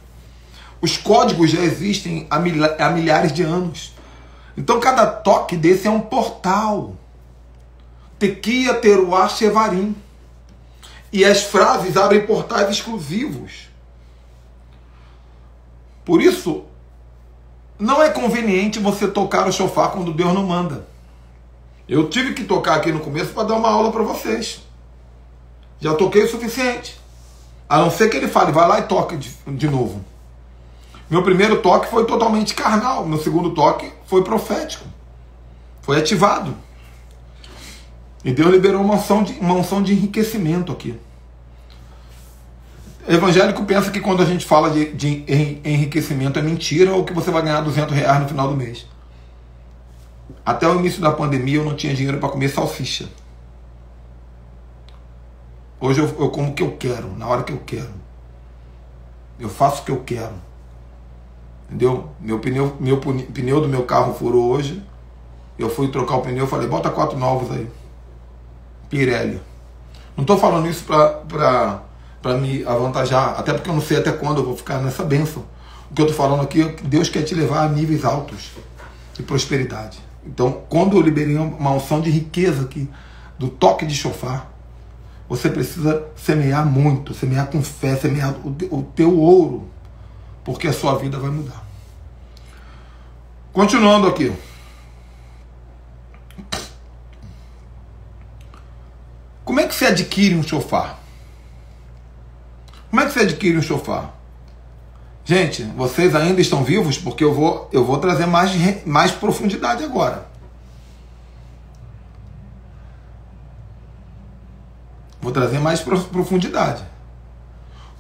Os códigos já existem há milhares de anos. Então cada toque desse é um portal. Tequia, Teruá, Shevarim. E as frases abrem portais exclusivos. Por isso, não é conveniente você tocar o shofar quando Deus não manda. Eu tive que tocar aqui no começo para dar uma aula para vocês. Já toquei o suficiente. A não ser que ele fale, vai lá e toca de novo. Meu primeiro toque foi totalmente carnal. Meu segundo toque foi profético. Foi ativado. E Deus liberou uma unção de enriquecimento aqui. O evangélico pensa que quando a gente fala de enriquecimento é mentira ou que você vai ganhar R$200 no final do mês. Até o início da pandemia eu não tinha dinheiro para comer salsicha. Hoje eu como o que eu quero, na hora que eu quero. Eu faço o que eu quero. Entendeu? Meu pneu do meu carro furou hoje. Eu fui trocar o pneu e falei, bota 4 novos aí. Pirelli. Não estou falando isso para me avantajar, até porque eu não sei até quando eu vou ficar nessa bênção. O que eu estou falando aqui é que Deus quer te levar a níveis altos de prosperidade. Então, quando eu liberei uma unção de riqueza aqui, do toque de shofar, você precisa semear muito, semear com fé, semear o teu ouro, porque a sua vida vai mudar. Continuando aqui. Como é que se adquire um shofar? Como é que se adquire um shofar? Gente, vocês ainda estão vivos? Porque eu vou trazer mais profundidade agora. Vou trazer mais profundidade.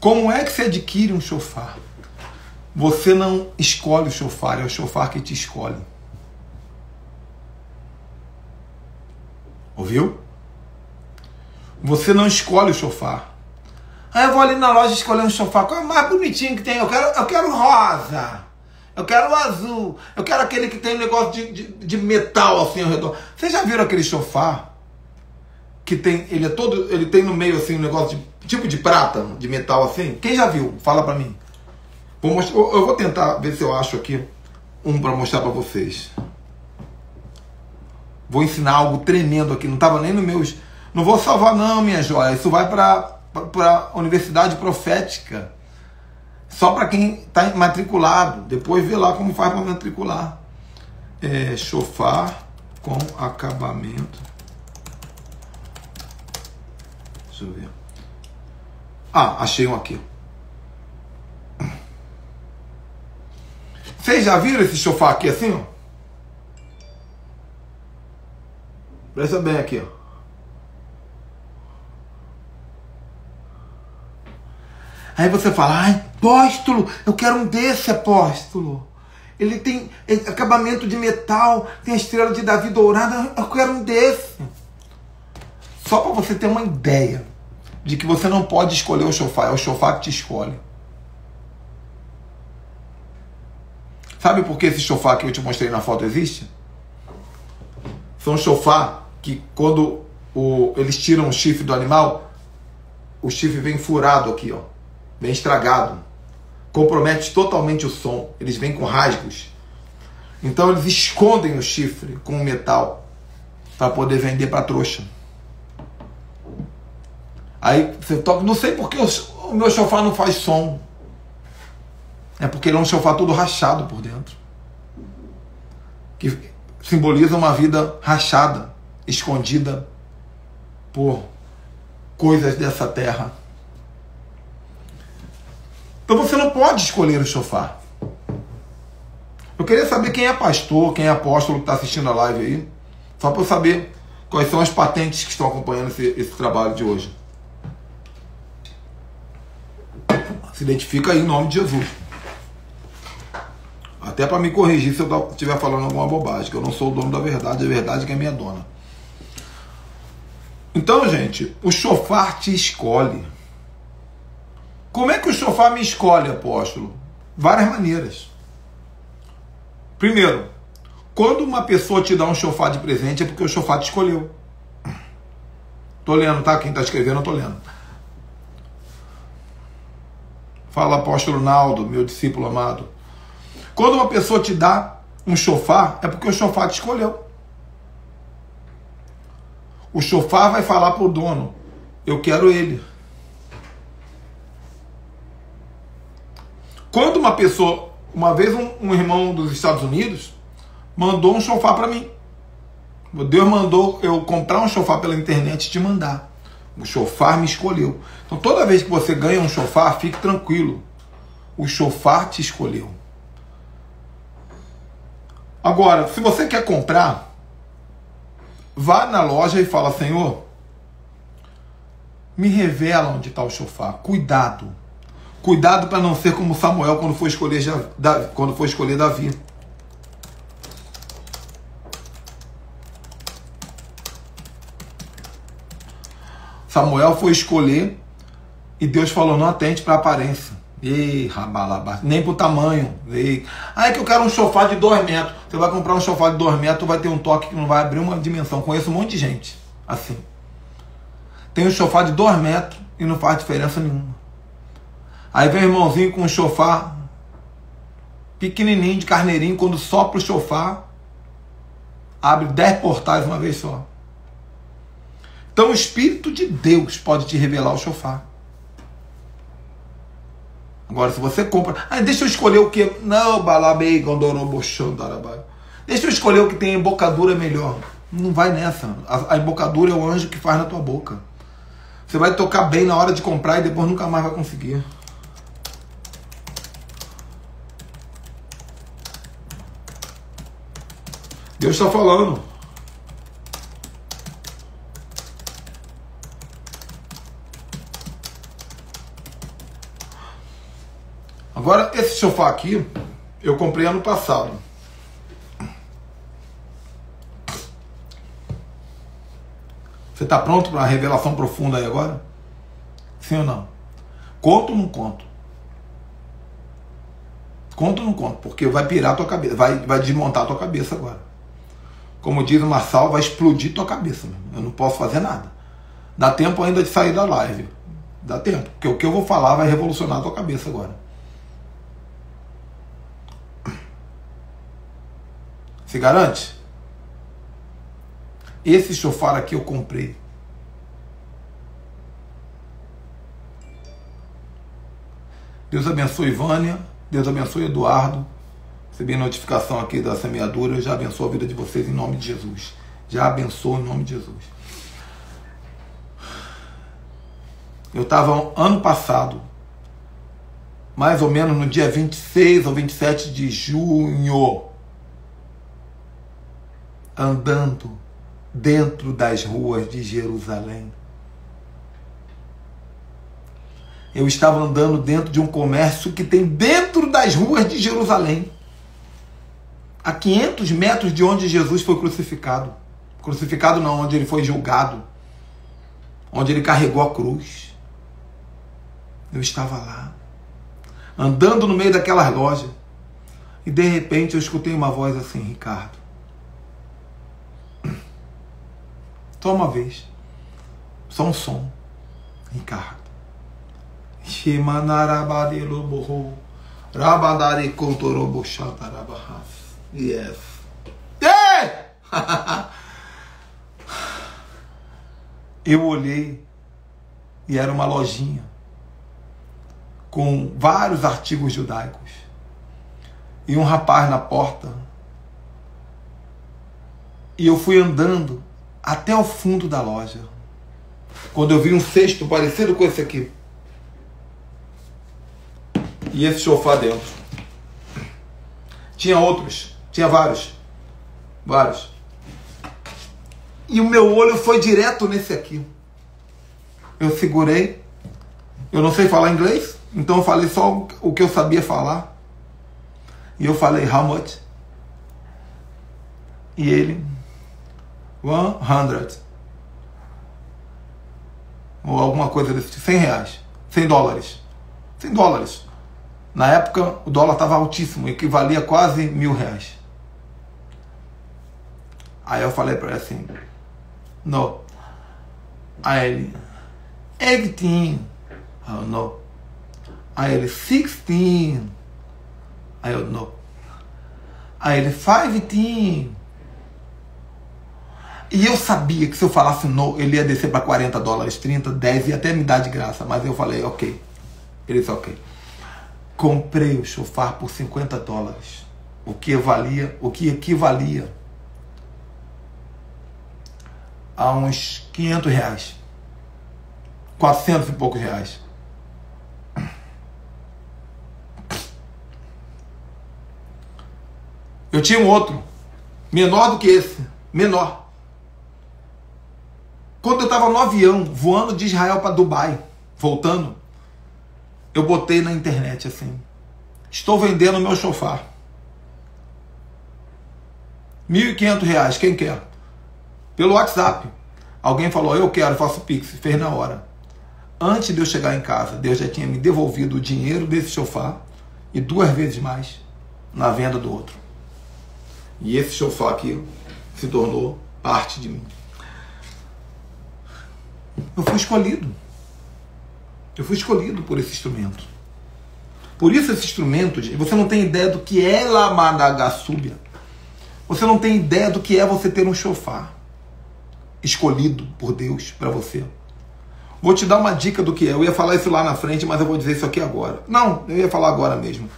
Como é que se adquire um shofar? Você não escolhe o shofar, é o shofar que te escolhe. Ouviu? Você não escolhe o shofar. Eu vou ali na loja escolher um shofar. Qual é o mais bonitinho que tem? Eu quero rosa. Eu quero azul. Eu quero aquele que tem um negócio de metal assim ao redor. Vocês já viram aquele shofar? Que tem, ele tem no meio assim um negócio tipo de prata, de metal assim. Quem já viu? Fala pra mim. Eu vou tentar ver se eu acho aqui um pra mostrar pra vocês. Vou ensinar algo tremendo aqui. Não tava nem nos meus... Não vou salvar não, minha joia. Isso vai para a Universidade Profética. Só para quem está matriculado. Depois vê lá como faz para matricular. Shofar com acabamento. Deixa eu ver. Achei um aqui. Vocês já viram esse shofar aqui assim, ó? Presta bem aqui, ó. Aí você fala, apóstolo, eu quero um desse, apóstolo. Ele tem acabamento de metal, tem a estrela de Davi dourada, eu quero um desse. Só para você ter uma ideia de que você não pode escolher o shofar, é o shofar que te escolhe. Sabe por que esse shofar que eu te mostrei na foto existe? São shofar que quando eles tiram o chifre do animal, o chifre vem furado aqui, ó. Vem estragado. Compromete totalmente o som. Eles vêm com rasgos. Então eles escondem o chifre com o metal para poder vender para trouxa. Aí você toca, não sei porque o meu shofar não faz som. É porque ele é um shofar todo rachado por dentro. Que simboliza uma vida rachada, escondida por coisas dessa terra. Então você não pode escolher o shofar. Eu queria saber quem é pastor, quem é apóstolo que está assistindo a live aí. Só para eu saber quais são as patentes que estão acompanhando esse trabalho de hoje. Se identifica aí em nome de Jesus. Até para me corrigir se eu estiver falando alguma bobagem, que eu não sou o dono da verdade, a verdade é que é minha dona. Então, gente, o shofar te escolhe. Como é que o shofar me escolhe, apóstolo? Várias maneiras. Primeiro, quando uma pessoa te dá um shofar de presente, é porque o shofar te escolheu. Tô lendo, tá? Quem tá escrevendo, eu tô lendo. Fala, apóstolo Naldo, meu discípulo amado. Quando uma pessoa te dá um shofar, é porque o shofar te escolheu. O shofar vai falar pro dono, eu quero ele. Quando uma pessoa, uma vez um irmão dos Estados Unidos mandou um shofar para mim. Deus mandou eu comprar um shofar pela internet e te mandar. O shofar me escolheu. Então toda vez que você ganha um shofar, fique tranquilo. O shofar te escolheu. Agora, se você quer comprar, vá na loja e fala, Senhor, me revela onde está o shofar. Cuidado. Cuidado para não ser como Samuel quando foi escolher Davi. Samuel foi escolher e Deus falou, não atente para a aparência. Ei, rabalabá, nem para o tamanho. Ei. Ah, é que eu quero um shofar de 2 metros. Você vai comprar um shofar de 2 metros, vai ter um toque que não vai abrir uma dimensão. Conheço um monte de gente assim. Tem um shofar de 2 metros e não faz diferença nenhuma. Aí vem o irmãozinho com um shofar pequenininho, de carneirinho, quando sopra o shofar, abre 10 portais uma vez só. Então o Espírito de Deus pode te revelar o shofar. Agora, se você compra... Ah, deixa eu escolher o que... Não, balabei, gondorobochão, darabai. Deixa eu escolher o que tem embocadura melhor. Não vai nessa. A embocadura é o anjo que faz na tua boca. Você vai tocar bem na hora de comprar e depois nunca mais vai conseguir. Deus está falando. Agora, esse shofar aqui, eu comprei ano passado. Você está pronto para uma revelação profunda aí agora? Sim ou não? Conto ou não conto? Conto ou não conto? Porque vai pirar a tua cabeça, vai desmontar a tua cabeça agora. Como diz o Marçal, vai explodir tua cabeça. Eu não posso fazer nada. Dá tempo ainda de sair da live. Dá tempo, porque o que eu vou falar vai revolucionar a tua cabeça agora. Se garante? Esse shofar aqui eu comprei. Deus abençoe Vânia. Deus abençoe Eduardo. Recebi notificação aqui da semeadura. Eu já abençoo a vida de vocês em nome de Jesus. Já abençoo em nome de Jesus. Eu estava ano passado, mais ou menos no dia 26 ou 27 de junho, andando dentro das ruas de Jerusalém. Eu estava andando dentro de um comércio que tem dentro das ruas de Jerusalém, a 500 metros de onde Jesus foi crucificado. Crucificado não, onde ele foi julgado, onde ele carregou a cruz. Eu estava lá, andando no meio daquelas lojas, e de repente eu escutei uma voz assim, Ricardo, só uma vez, só um som, Ricardo. Yes. Eu olhei e era uma lojinha com vários artigos judaicos e um rapaz na porta, e eu fui andando até o fundo da loja, quando eu vi um cesto parecido com esse aqui e esse shofar dentro. Tinha outros, tinha vários, e o meu olho foi direto nesse aqui. Eu segurei, eu não sei falar inglês, então eu falei só o que eu sabia falar. E eu falei, how much? E ele, 100. Ou alguma coisa desse tipo, 100 reais, 100 dólares. 100 dólares. Na época, o dólar estava altíssimo, equivalia a quase R$1.000. Aí eu falei para ele assim, no. Aí ele, 18. Aí eu, no. Aí ele, 16. Aí eu, no. Aí ele, 15. E eu sabia que se eu falasse no, ele ia descer para 40 dólares, 30, 10 e até me dar de graça. Mas eu falei, ok. Ele disse, ok. Comprei o chofar por 50 dólares. O que equivalia a uns 500 reais. 400 e poucos reais. Eu tinha um outro, menor do que esse, menor. Quando eu estava no avião, voando de Israel para Dubai, voltando, eu botei na internet assim, estou vendendo meu chofar. R$1.500, quem quer? Pelo WhatsApp. Alguém falou, eu quero, faço Pix, fez na hora. Antes de eu chegar em casa, Deus já tinha me devolvido o dinheiro desse chofar e 2 vezes mais na venda do outro. E esse chofar aqui se tornou parte de mim. Eu fui escolhido. Eu fui escolhido por esse instrumento. Por isso esse instrumento, você não tem ideia do que é Lamadagassúbia. Você não tem ideia do que é você ter um chofar escolhido por Deus para você. Vou te dar uma dica do que é. Eu ia falar isso lá na frente, mas eu vou dizer isso aqui agora. Não, eu ia falar agora mesmo.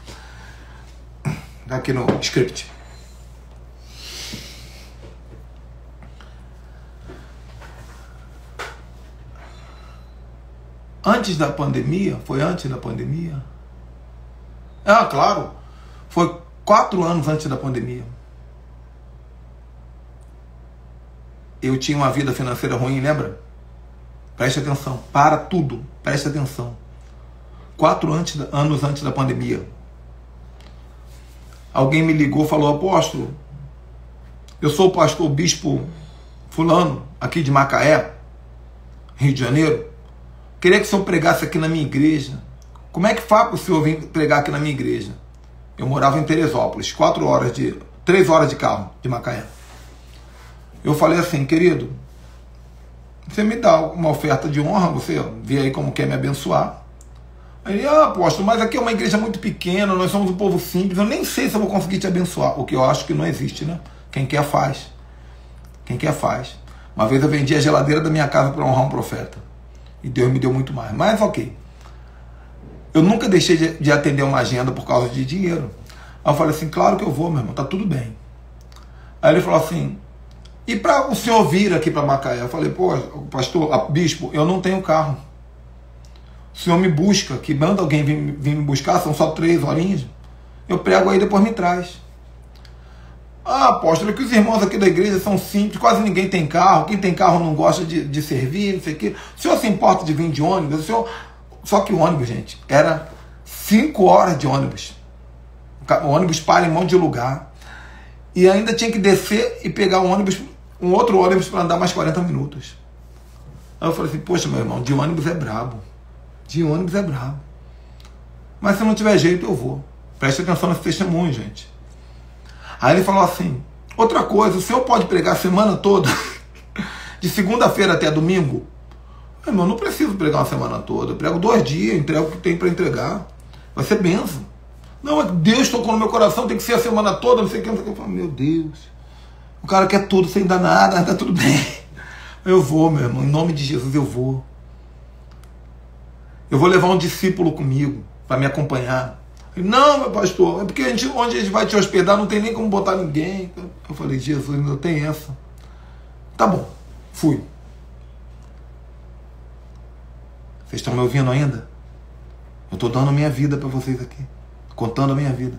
Aqui no script. Antes da pandemia, foi antes da pandemia? Ah, claro, foi 4 anos antes da pandemia. Eu tinha uma vida financeira ruim, lembra? Preste atenção, para tudo, preste atenção. 4 anos antes da pandemia. Alguém me ligou e falou, apóstolo, eu sou o pastor bispo fulano, aqui de Macaé, Rio de Janeiro. Queria que o senhor pregasse aqui na minha igreja. Como é que faz para o senhor vir pregar aqui na minha igreja? Eu morava em Teresópolis, 3 horas de carro de Macaé. Eu falei assim, querido, você me dá uma oferta de honra, você vê aí como quer me abençoar. Aí, apóstolo, mas aqui é uma igreja muito pequena, nós somos um povo simples, eu nem sei se eu vou conseguir te abençoar, o que eu acho que não existe, né? Quem quer faz. Quem quer faz. Uma vez eu vendi a geladeira da minha casa para honrar um profeta. E Deus me deu muito mais. Mas ok. Eu nunca deixei de atender uma agenda por causa de dinheiro. Aí eu falei assim, claro que eu vou, meu irmão, tá tudo bem. Aí ele falou assim, e para o senhor vir aqui para Macaé? Eu falei, pô, pastor, bispo, eu não tenho carro. O senhor me busca, que manda alguém vir me buscar, são só 3 horinhas. Eu prego aí e depois me traz. Ah, apóstolo, que os irmãos aqui da igreja são simples, quase ninguém tem carro, quem tem carro não gosta de servir, não sei o quê. O senhor se importa de vir de ônibus? Só que o ônibus, gente, era 5 horas de ônibus. O ônibus para em um monte de lugar. E ainda tinha que descer e pegar um outro ônibus para andar mais 40 minutos. Aí eu falei assim, poxa, meu irmão, de ônibus é brabo. De ônibus é brabo. Mas se não tiver jeito, eu vou. Preste atenção nesse testemunho, gente. Aí ele falou assim, outra coisa, o senhor pode pregar a semana toda? De segunda-feira até domingo? Meu irmão, não preciso pregar uma semana toda. Eu prego 2 dias, entrego o que tem para entregar. Vai ser bênção. Não, Deus tocou no meu coração, tem que ser a semana toda, não sei o que. Eu falo, meu Deus. O cara quer tudo sem dar nada, tá tudo bem. Eu vou, meu irmão, em nome de Jesus eu vou. Eu vou levar um discípulo comigo para me acompanhar. Não, meu pastor, é porque onde a gente vai te hospedar não tem nem como botar ninguém. Eu falei, Jesus, ainda tem essa. Tá bom, fui. Vocês estão me ouvindo ainda? Eu estou dando a minha vida para vocês aqui. Contando a minha vida.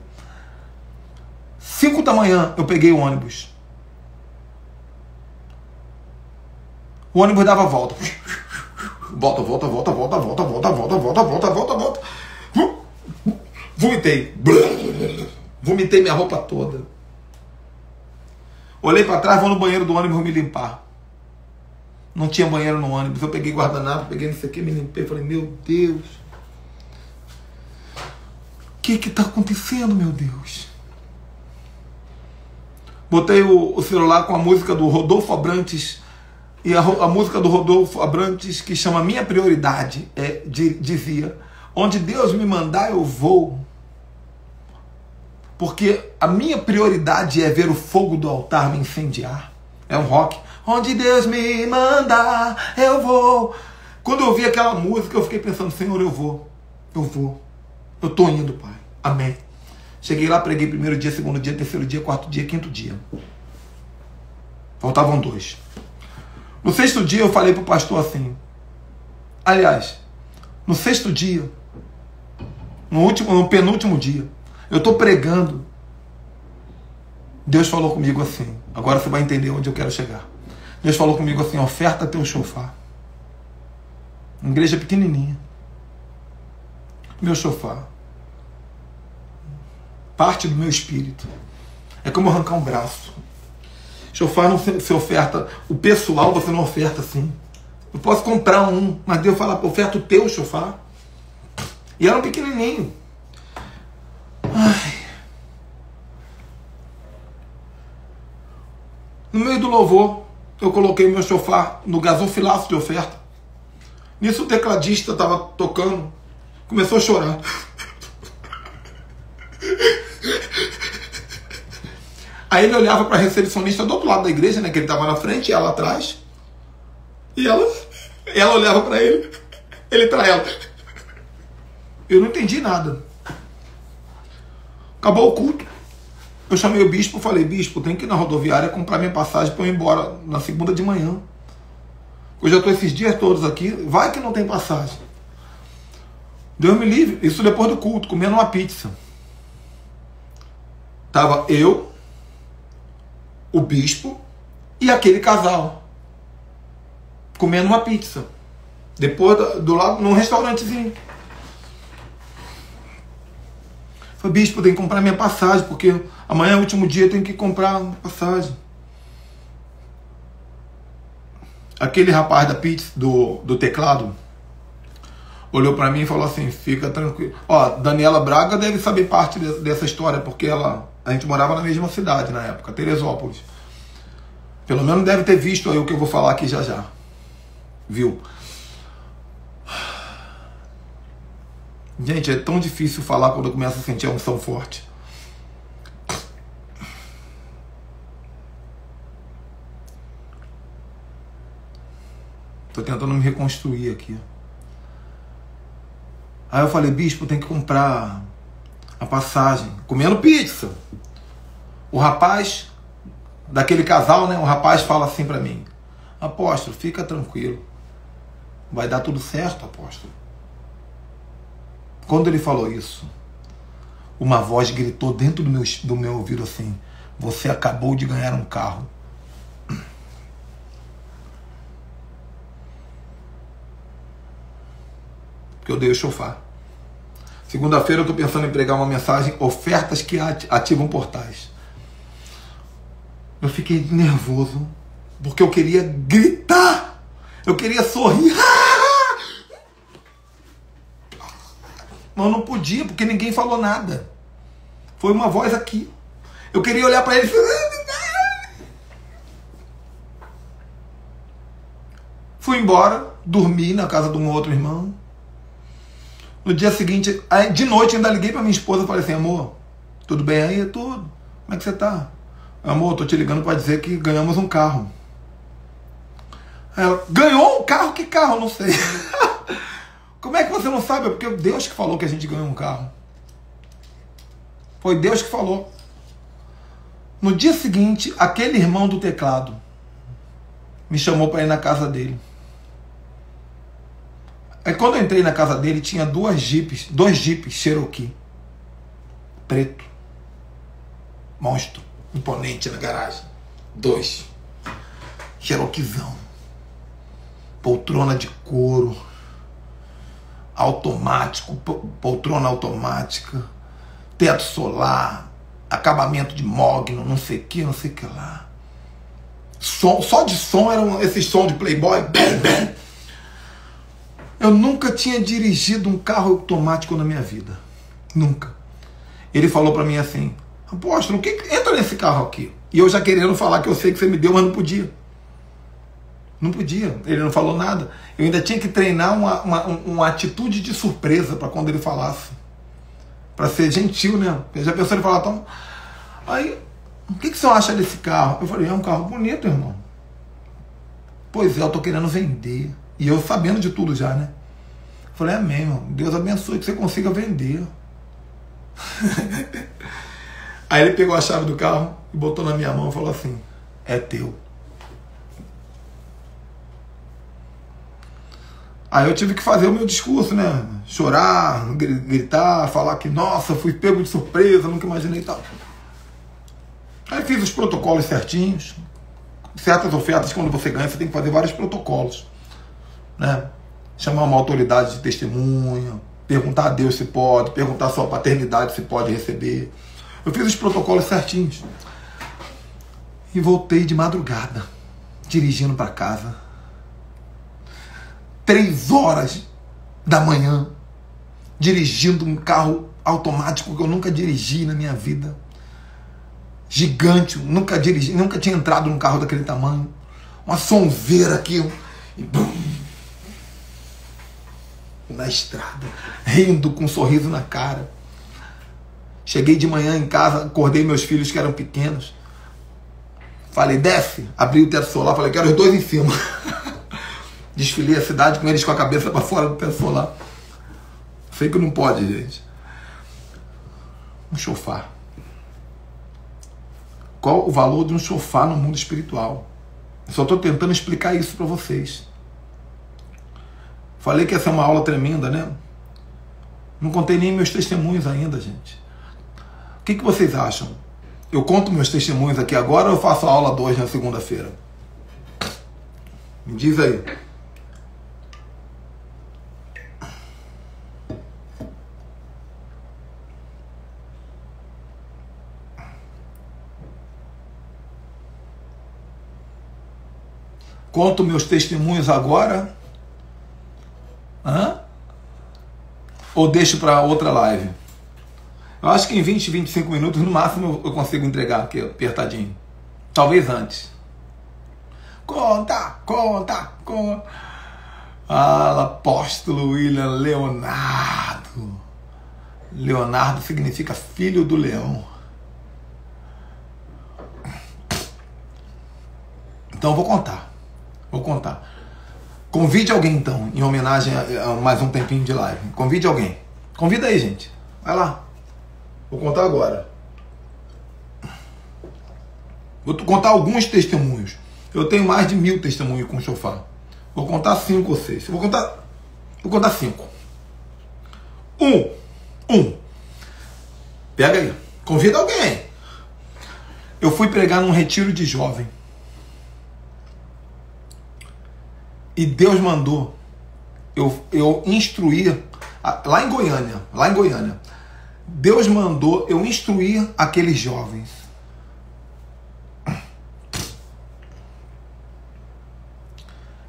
5 da manhã eu peguei o ônibus. O ônibus dava volta. Volta. Vomitei. Vomitei minha roupa toda. Olhei para trás, vou no banheiro do ônibus me limpar. Não tinha banheiro no ônibus. Eu peguei guardanapo, peguei não sei o que, me limpei. Falei, meu Deus. O que está acontecendo, meu Deus? Botei o celular com a música do Rodolfo Abrantes. E a música do Rodolfo Abrantes, que chama Minha Prioridade, dizia: onde Deus me mandar, eu vou. Porque a minha prioridade é ver o fogo do altar me incendiar. É um rock. Onde Deus me mandar, eu vou. Quando eu ouvi aquela música, eu fiquei pensando, Senhor, eu vou. Eu vou. Eu estou indo, Pai. Amém. Cheguei lá, preguei primeiro dia, segundo dia, terceiro dia, quarto dia, quinto dia. Faltavam 2. No 6º dia eu falei para o pastor assim. Aliás, no 6º dia, no penúltimo dia, eu estou pregando. Deus falou comigo assim. Agora você vai entender onde eu quero chegar. Deus falou comigo assim: oferta teu chofar. Igreja pequenininha. Meu chofar. Parte do meu espírito. É como arrancar um braço. Chofar não se oferta. O pessoal você não oferta assim. Eu posso comprar um, mas Deus fala: oferta o teu chofar. E era um pequenininho. Ai. No meio do louvor, eu coloquei meu chofar no gasofilaço de oferta. Nisso o tecladista estava tocando, começou a chorar. Aí ele olhava para a recepcionista do outro lado da igreja, né, que ele estava na frente, e ela atrás. E ela olhava para ele, ele para ela. Eu não entendi nada. Acabou o culto. Eu chamei o bispo e falei: bispo, tem que ir na rodoviária comprar minha passagem para eu ir embora na segunda de manhã. Eu já estou esses dias todos aqui, vai que não tem passagem. Deus me livre. Isso depois do culto, comendo uma pizza. Tava eu, o bispo e aquele casal comendo uma pizza. Depois do lado, num restaurantezinho. Falei: bispo, tem que comprar minha passagem, porque amanhã é o último dia, eu tenho que comprar passagem. Aquele rapaz da pizza, do teclado, olhou para mim e falou assim: fica tranquilo. Ó, Daniela Braga deve saber parte dessa história, porque a gente morava na mesma cidade na época, Teresópolis. Pelo menos deve ter visto aí o que eu vou falar aqui já já. Viu? Gente, é tão difícil falar quando eu começo a sentir a unção forte. Tô tentando me reconstruir aqui. Aí eu falei: bispo, tem que comprar a passagem. Comendo pizza. O rapaz, daquele casal, né? O rapaz fala assim pra mim: apóstolo, fica tranquilo. Vai dar tudo certo, apóstolo. Quando ele falou isso, uma voz gritou dentro do meu ouvido assim: você acabou de ganhar um carro. Porque eu dei o chofar. Segunda-feira eu estou pensando em pregar uma mensagem: ofertas que ativam portais. Eu fiquei nervoso, porque eu queria gritar, eu queria sorrir, mas eu não podia, porque ninguém falou nada. Foi uma voz aqui. Eu queria olhar para ele e... Fui embora, dormi na casa de um outro irmão. No dia seguinte, de noite, ainda liguei para minha esposa e falei assim: amor, tudo bem aí? Tudo. Como é que você tá? Amor, tô te ligando para dizer que ganhamos um carro. Ela: ganhou um carro? Que carro? Não sei. Como é que você não sabe? É porque Deus que falou que a gente ganhou um carro. Foi Deus que falou. No dia seguinte, aquele irmão do teclado me chamou para ir na casa dele. Aí quando eu entrei na casa dele, tinha dois jipes Cherokee. Preto. Monstro. Imponente na garagem. 2. Cherokeezão. Poltrona de couro. Automático. Poltrona automática. Teto solar. acabamento de mogno, não sei o que lá. Som, só de som eram esses sons de Playboy. Bam, bam. Eu nunca tinha dirigido um carro automático na minha vida. Nunca. Ele falou para mim assim: apóstolo, entra nesse carro aqui. E eu já querendo falar que eu sei que você me deu, mas não podia. Não podia. Ele não falou nada. Eu ainda tinha que treinar uma atitude de surpresa para quando ele falasse. Para ser gentil, né? Eu já pensou ele falar, então... Aí, o que você acha desse carro? Eu falei, é um carro bonito, irmão. Pois é, eu tô querendo vender. E eu sabendo de tudo já, né? Eu falei, amém, irmão. Deus abençoe que você consiga vender. Aí ele pegou a chave do carro e botou na minha mão e falou assim, é teu. Aí eu tive que fazer o meu discurso, né? Chorar, gritar, falar que, nossa, fui pego de surpresa, nunca imaginei tal. Aí fiz os protocolos certinhos. Certas ofertas, quando você ganha, você tem que fazer vários protocolos, né? Chamar uma autoridade de testemunha, perguntar a Deus se pode, perguntar a sua paternidade se pode receber. Eu fiz os protocolos certinhos. E voltei de madrugada, dirigindo para casa. 3 horas da manhã, dirigindo um carro automático que eu nunca dirigi na minha vida. Gigante, nunca dirigi, nunca tinha entrado num carro daquele tamanho. Uma sonzeira aqui, e bum, na estrada, rindo com um sorriso na cara. Cheguei de manhã em casa, acordei meus filhos que eram pequenos. Falei, desce, abri o teto solar, falei, quero os 2 em cima. Desfilei a cidade com eles com a cabeça para fora do teto solar. Sei que não pode, gente. Um chofar. Qual o valor de um chofar no mundo espiritual? Eu só estou tentando explicar isso para vocês. Falei que ia ser uma aula tremenda, né? Não contei nem meus testemunhos ainda, gente. O que vocês acham? Eu conto meus testemunhos aqui agora ou eu faço a aula 2 na segunda-feira? Me diz aí. Conto meus testemunhos agora? Ou deixo para outra live? Eu acho que em 20, 25 minutos, no máximo, eu consigo entregar aqui, apertadinho. Talvez antes. Conta. Apóstolo William Leonardo. Leonardo significa filho do leão. Então eu vou contar. Convide alguém então, em homenagem a mais um tempinho de live. Convide alguém. Convida aí, gente. Vai lá. Vou contar agora. Vou contar alguns testemunhos. Eu tenho mais de 1000 testemunhos com chofar. Vou contar 5 ou 6. Vou contar 5. Pega aí. Convida alguém. Eu fui pregar num retiro de jovem. E Deus mandou eu instruir, lá em Goiânia, Deus mandou eu instruir aqueles jovens.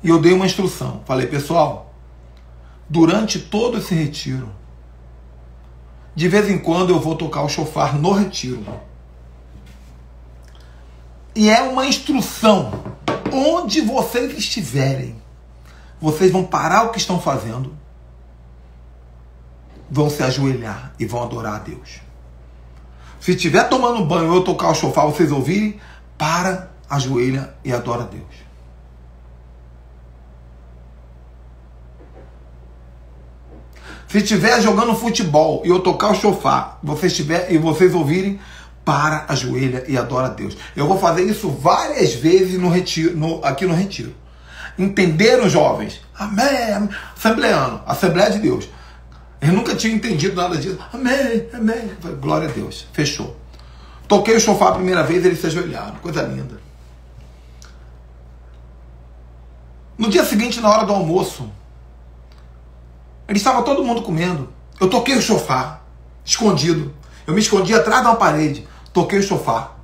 E eu dei uma instrução. Falei, pessoal, durante todo esse retiro, de vez em quando eu vou tocar o chofar no retiro. E é uma instrução. Onde vocês estiverem, vocês vão parar o que estão fazendo, vão se ajoelhar e vão adorar a Deus. Se estiver tomando banho ou eu tocar o chofar, vocês ouvirem, para, ajoelha e adora a Deus. Se estiver jogando futebol e eu tocar o chofar, e vocês ouvirem, para, ajoelha e adora a Deus. Eu vou fazer isso várias vezes aqui no retiro. Entenderam, jovens? Amém. Assembleano, Assembleia de Deus. Eu nunca tinha entendido nada disso. Amém. Glória a Deus. Fechou. Toquei o chofar a primeira vez, eles se ajoelharam. Coisa linda. No dia seguinte, na hora do almoço, eles estavam todo mundo comendo. Eu toquei o chofar, escondido. Eu me escondi atrás de uma parede. Toquei o chofar.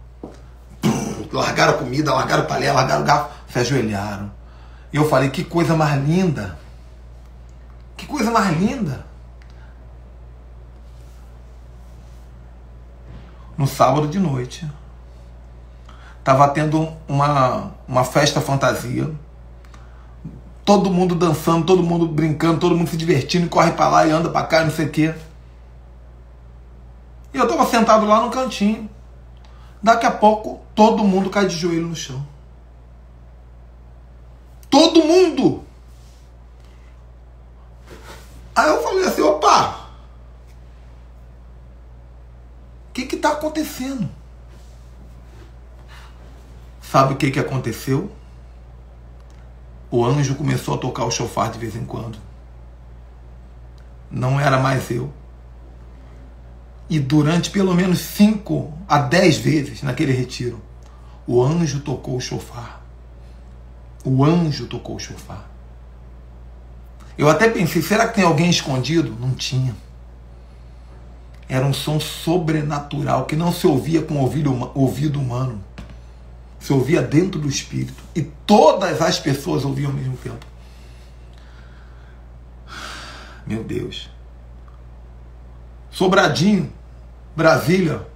Largaram a comida, largaram o talher, largaram o garfo, se ajoelharam. E eu falei, que coisa mais linda. Que coisa mais linda. No sábado de noite, estava tendo uma festa fantasia. Todo mundo dançando, todo mundo brincando, todo mundo se divertindo, corre para lá e anda para cá, não sei o quê. E eu estava sentado lá no cantinho. Daqui a pouco, todo mundo cai de joelho no chão. Todo mundo! Aí eu falei assim, opa! O que está acontecendo? Sabe o que aconteceu? O anjo começou a tocar o chofar de vez em quando. Não era mais eu. E durante pelo menos 5 a 10 vezes naquele retiro, o anjo tocou o chofar. O anjo tocou o chofar. Eu até pensei, será que tem alguém escondido? Não tinha. Era um som sobrenatural que não se ouvia com ouvido humano. Se ouvia dentro do espírito. E todas as pessoas ouviam ao mesmo tempo. Meu Deus. Sobradinho, Brasília.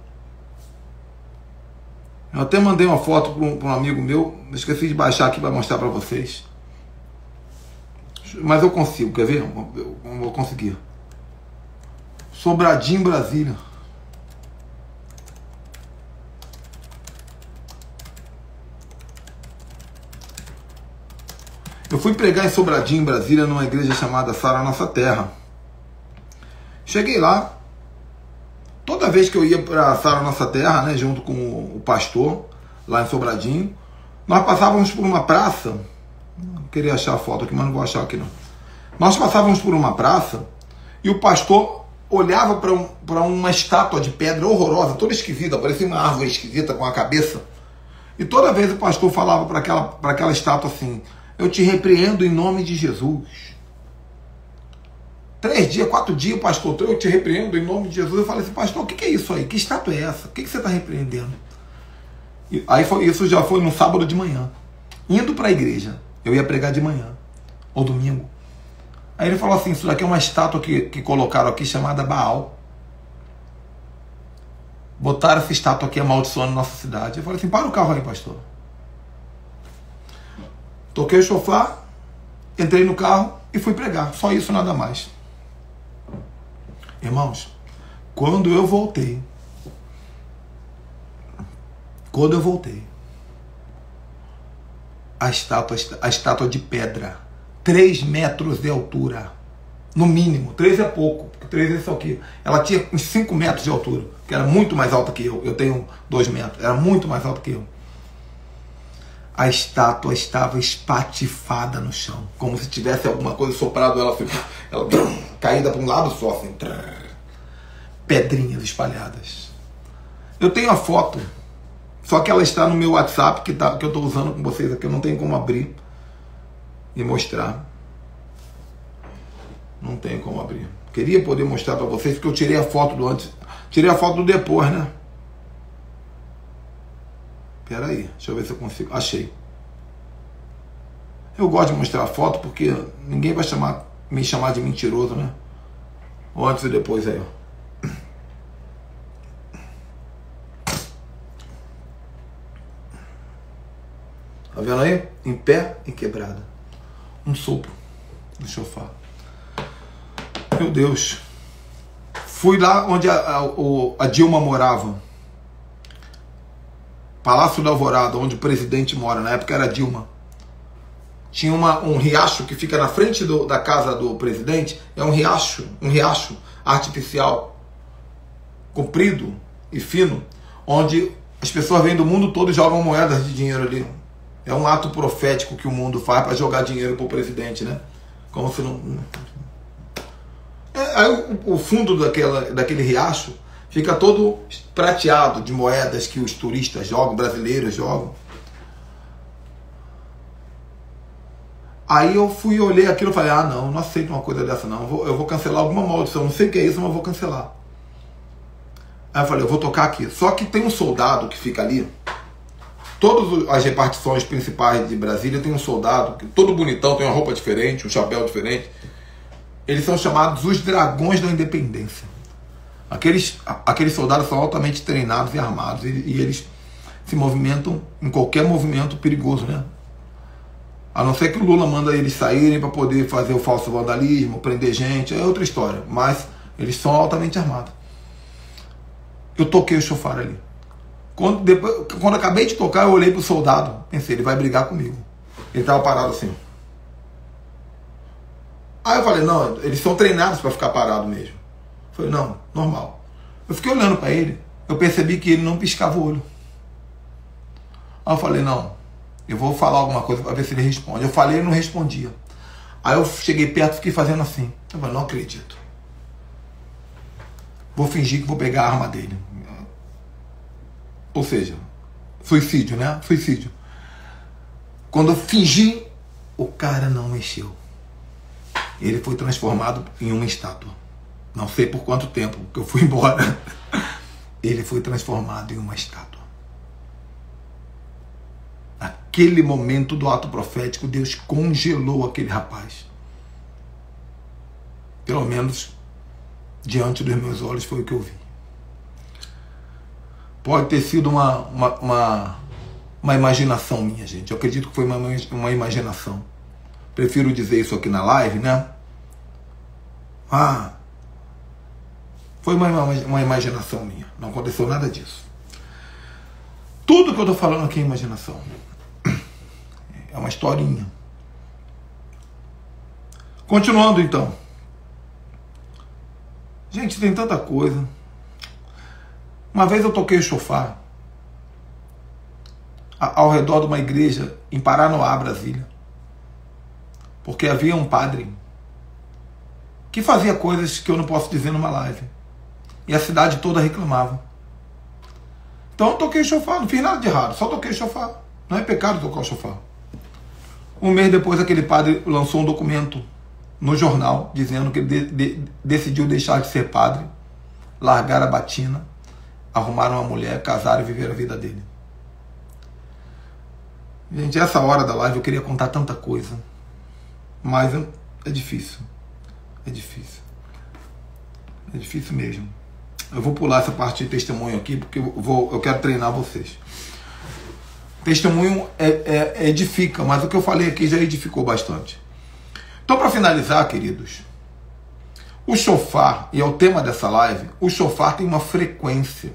Eu até mandei uma foto para um amigo meu. Esqueci de baixar aqui para mostrar para vocês. Mas eu consigo, quer ver? Eu vou conseguir. Sobradinho, Brasília. Eu fui pregar em Sobradinho, Brasília, numa igreja chamada Sara Nossa Terra. Cheguei lá. Toda vez que eu ia para Sara Nossa Terra, né, junto com o pastor, lá em Sobradinho, nós passávamos por uma praça. Eu queria achar a foto aqui, mas não vou achar aqui não. Nós passávamos por uma praça e o pastor olhava para uma estátua de pedra horrorosa, toda esquisita, parecia uma árvore esquisita com a cabeça. E toda vez o pastor falava para aquela estátua assim, eu te repreendo em nome de Jesus. 3 dias, 4 dias, pastor, eu te repreendo em nome de Jesus. Eu falei assim, pastor, o que é isso aí? Que estátua é essa? O que você está repreendendo? E aí isso já foi no sábado de manhã. Indo para a igreja, eu ia pregar de manhã, ou domingo. Aí ele falou assim, isso daqui é uma estátua que colocaram aqui chamada Baal. Botaram essa estátua aqui amaldiçoando nossa cidade. Eu falei assim, para o carro aí, pastor. Toquei o chofar, entrei no carro e fui pregar. Só isso, nada mais. Irmãos, quando eu voltei, a estátua de pedra, 3 metros de altura, no mínimo, 3 é pouco, porque 3 é isso aqui. Ela tinha uns 5 metros de altura, que era muito mais alta que eu tenho 2 metros, era muito mais alta que eu. A estátua estava espatifada no chão, como se tivesse alguma coisa soprado ela caída para um lado só, assim, pedrinhas espalhadas. Eu tenho a foto, só que ela está no meu WhatsApp, que eu estou usando com vocês aqui, eu não tenho como abrir e mostrar. Não tenho como abrir. Queria poder mostrar para vocês, porque eu tirei a foto do antes, tirei a foto do depois, né? Espera aí, deixa eu ver se eu consigo. Achei. Eu gosto de mostrar a foto porque ninguém vai me chamar de mentiroso, né? O antes e depois aí, ó. Tá vendo aí? Em pé e quebrada. Um sopro do chofar. Meu Deus. Fui lá onde a Dilma morava. Palácio da Alvorada, onde o presidente mora, na época era Dilma. Tinha um riacho que fica na frente da casa do presidente, é um riacho artificial, comprido e fino, onde as pessoas vêm do mundo todo e jogam moedas de dinheiro ali. É um ato profético que o mundo faz para jogar dinheiro para o presidente, né? Como se não... Aí o fundo daquele riacho fica todo prateado de moedas que os turistas jogam, brasileiros jogam. Aí eu fui olhei aquilo e falei, ah não aceito uma coisa dessa não, eu vou cancelar alguma maldição, não sei o que é isso, mas eu vou cancelar. Aí eu falei, eu vou tocar aqui. Só que tem um soldado que fica ali. Todas as repartições principais de Brasília tem um soldado, que todo bonitão, tem uma roupa diferente, um chapéu diferente. Eles são chamados os dragões da independência. Aqueles soldados são altamente treinados e armados. E eles se movimentam em qualquer movimento perigoso, né? A não ser que o Lula manda eles saírem para poder fazer o falso vandalismo, prender gente, é outra história. Mas eles são altamente armados. Eu toquei o chofar ali. Quando acabei de tocar, eu olhei pro soldado. Pensei, ele vai brigar comigo. Ele tava parado assim. Aí eu falei, não, eles são treinados para ficar parado mesmo. Eu falei, não, normal. Eu fiquei olhando para ele. Eu percebi que ele não piscava o olho. Aí eu falei, não, eu vou falar alguma coisa para ver se ele responde. Eu falei, ele não respondia. Aí eu cheguei perto e fiquei fazendo assim. Eu falei, não acredito. Vou fingir que vou pegar a arma dele. Ou seja, suicídio, né? Suicídio. Quando eu fingi, o cara não mexeu. Ele foi transformado em uma estátua. Não sei por quanto tempo que eu fui embora. Ele foi transformado em uma estátua. Naquele momento do ato profético, Deus congelou aquele rapaz. Pelo menos diante dos meus olhos foi o que eu vi. Pode ter sido uma imaginação minha, gente. Eu acredito que foi uma imaginação. Prefiro dizer isso aqui na live, né? Foi uma imaginação minha. Não aconteceu nada disso. Tudo que eu estou falando aqui é imaginação. É uma historinha. Continuando então. Gente, tem tanta coisa. Uma vez eu toquei o chofar ao redor de uma igreja em Paranoá, Brasília. Porque havia um padre que fazia coisas que eu não posso dizer numa live. E a cidade toda reclamava. Então eu toquei o chofar, não fiz nada de errado, só toquei o chofar. Não é pecado tocar o chofar. Um mês depois, aquele padre lançou um documento no jornal dizendo que ele decidiu deixar de ser padre, largar a batina, arrumar uma mulher, casar e viver a vida dele. Gente, essa hora da live eu queria contar tanta coisa, mas é difícil. É difícil. É difícil mesmo. Eu vou pular essa parte de testemunho aqui, porque eu quero treinar vocês. Testemunho edifica, mas o que eu falei aqui já edificou bastante. Então, para finalizar, queridos, o chofar, e é o tema dessa live, o chofar tem uma frequência.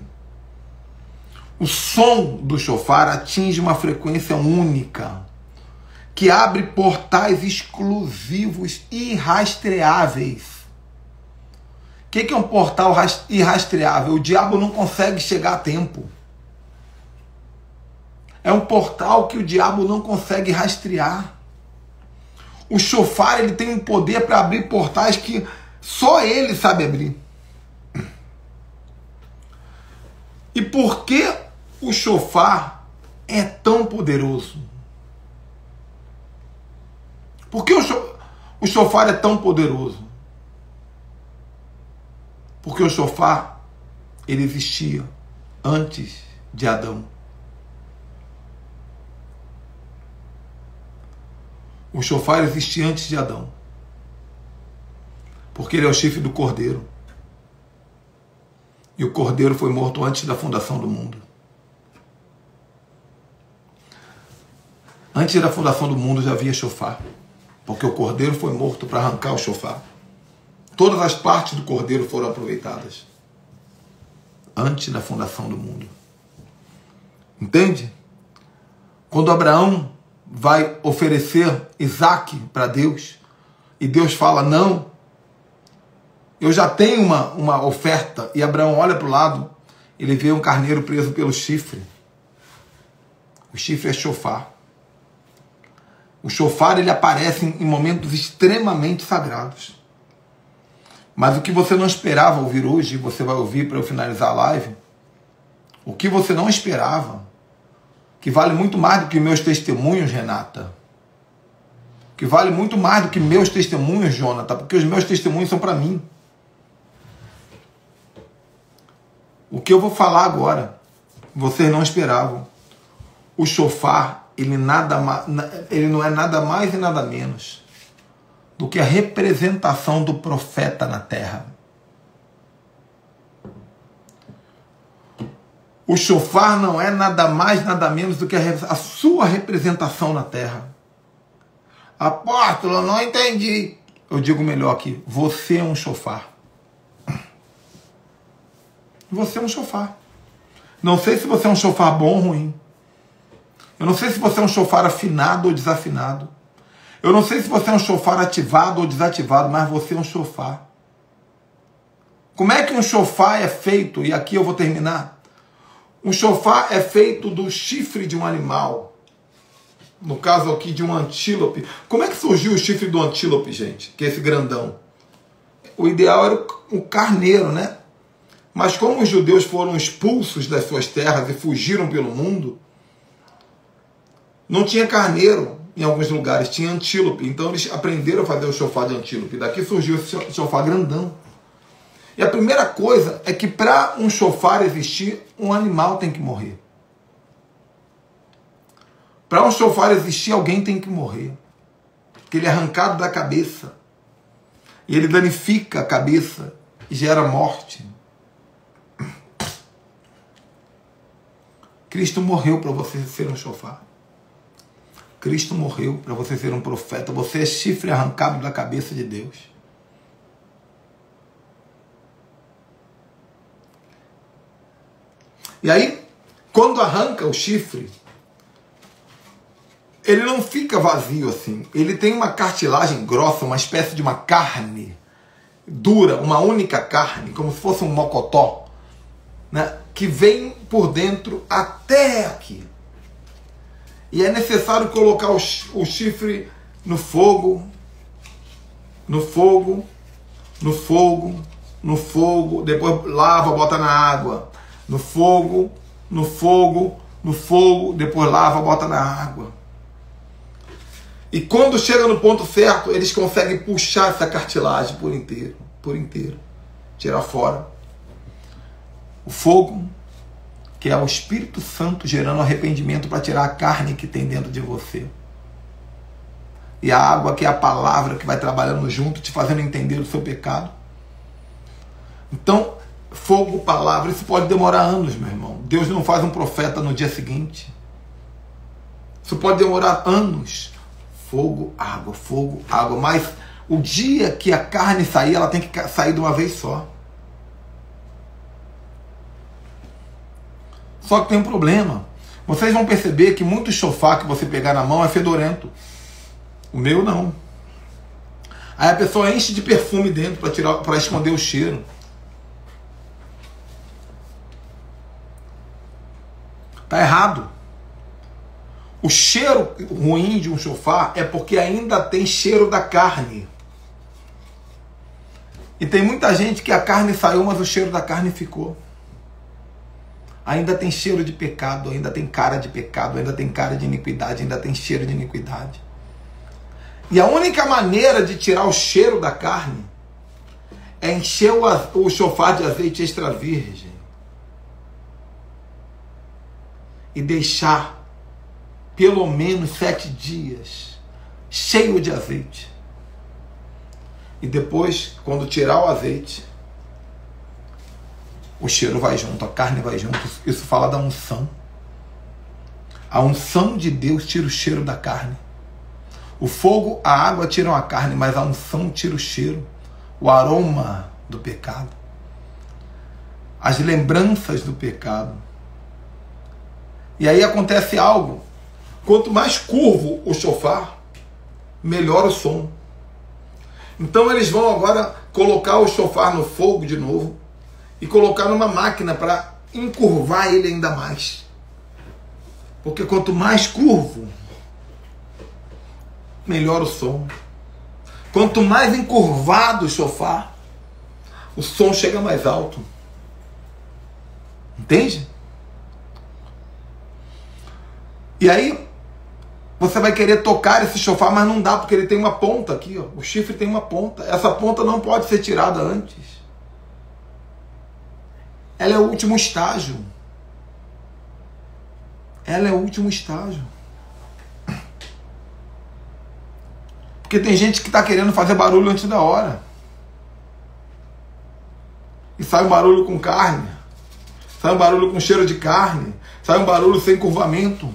O som do chofar atinge uma frequência única, que abre portais exclusivos e irrastreáveis. O que é um portal irrastreável? O diabo não consegue chegar a tempo. É um portal que o diabo não consegue rastrear. O chofar, ele tem um poder para abrir portais que só ele sabe abrir. E por que o chofar é tão poderoso? Por que o chofar é tão poderoso? Porque o chofar, ele existia antes de Adão. O chofar existia antes de Adão. Porque ele é o chifre do cordeiro. E o cordeiro foi morto antes da fundação do mundo. Antes da fundação do mundo já havia chofar. Porque o cordeiro foi morto para arrancar o chofar. Todas as partes do cordeiro foram aproveitadas. Antes da fundação do mundo. Entende? Quando Abraão vai oferecer Isaac para Deus, e Deus fala, não, eu já tenho uma oferta, e Abraão olha para o lado, ele vê um carneiro preso pelo chifre. O chifre é chofar. O chofar, ele aparece em momentos extremamente sagrados. Mas o que você não esperava ouvir hoje, você vai ouvir para eu finalizar a live, o que você não esperava, que vale muito mais do que meus testemunhos, Renata, que vale muito mais do que meus testemunhos, Jonathan, porque os meus testemunhos são para mim. O que eu vou falar agora, vocês não esperavam. O chofar, ele não é nada mais e nada menos do que a representação do profeta na terra. O chofar não é nada mais, nada menos do que a sua representação na terra. Apóstolo, eu não entendi. Eu digo melhor aqui, você é um chofar. Você é um chofar. Não sei se você é um chofar bom ou ruim. Eu não sei se você é um chofar afinado ou desafinado. Eu não sei se você é um chofar ativado ou desativado, mas você é um chofar. Como é que um chofar é feito? E aqui eu vou terminar. Um chofar é feito do chifre de um animal. No caso aqui de um antílope. Como é que surgiu o chifre do antílope, gente? Que é esse grandão. O ideal era o carneiro, né? Mas como os judeus foram expulsos das suas terras e fugiram pelo mundo, não tinha carneiro em alguns lugares, tinha antílope. Então eles aprenderam a fazer o chofar de antílope. Daqui surgiu esse chofar grandão. E a primeira coisa é que para um chofar existir, um animal tem que morrer. Para um chofar existir, alguém tem que morrer. Porque ele é arrancado da cabeça. E ele danifica a cabeça e gera morte. Cristo morreu para você ser um chofar. Cristo morreu para você ser um profeta. Você é chifre arrancado da cabeça de Deus. E aí, quando arranca o chifre, ele não fica vazio assim. Ele tem uma cartilagem grossa, uma espécie de uma carne dura, uma única carne, como se fosse um mocotó, né, que vem por dentro até aqui. E é necessário colocar o chifre no fogo, no fogo, no fogo, no fogo, depois lava, bota na água, no fogo, no fogo, no fogo, depois lava, bota na água. E quando chega no ponto certo, eles conseguem puxar essa cartilagem por inteiro, tirar fora. O fogo, que é o Espírito Santo gerando arrependimento para tirar a carne que tem dentro de você. E a água, que é a palavra que vai trabalhando junto, te fazendo entender o seu pecado. Então, fogo, palavra, isso pode demorar anos, meu irmão. Deus não faz um profeta no dia seguinte. Isso pode demorar anos. Fogo, água. Mas o dia que a carne sair, ela tem que sair de uma vez só. Só que tem um problema. Vocês vão perceber que muito chofar que você pegar na mão é fedorento. O meu não. Aí a pessoa enche de perfume dentro para esconder o cheiro. Tá errado. O cheiro ruim de um chofar é porque ainda tem cheiro da carne. E tem muita gente que a carne saiu, mas o cheiro da carne ficou. Ainda tem cheiro de pecado, ainda tem cara de pecado, ainda tem cara de iniquidade, ainda tem cheiro de iniquidade. E a única maneira de tirar o cheiro da carne é encher o chofar de azeite extra virgem e deixar pelo menos 7 dias cheio de azeite. E depois, quando tirar o azeite, o cheiro vai junto, a carne vai junto. Isso fala da unção. A unção de Deus tira o cheiro da carne. O fogo, a água tiram a carne, mas a unção tira o cheiro, o aroma do pecado, as lembranças do pecado. E aí acontece algo. Quanto mais curvo o chofar, melhor o som. Então eles vão agora colocar o chofar no fogo de novo e colocar numa máquina para encurvar ele ainda mais. Porque quanto mais curvo, melhor o som. Quanto mais encurvado o chofar, o som chega mais alto. Entende? E aí você vai querer tocar esse chofar, mas não dá, porque ele tem uma ponta aqui, ó. O chifre tem uma ponta. Essa ponta não pode ser tirada antes. Ela é o último estágio. Ela é o último estágio. Porque tem gente que está querendo fazer barulho antes da hora. E sai um barulho com carne. Sai um barulho com cheiro de carne. Sai um barulho sem curvamento.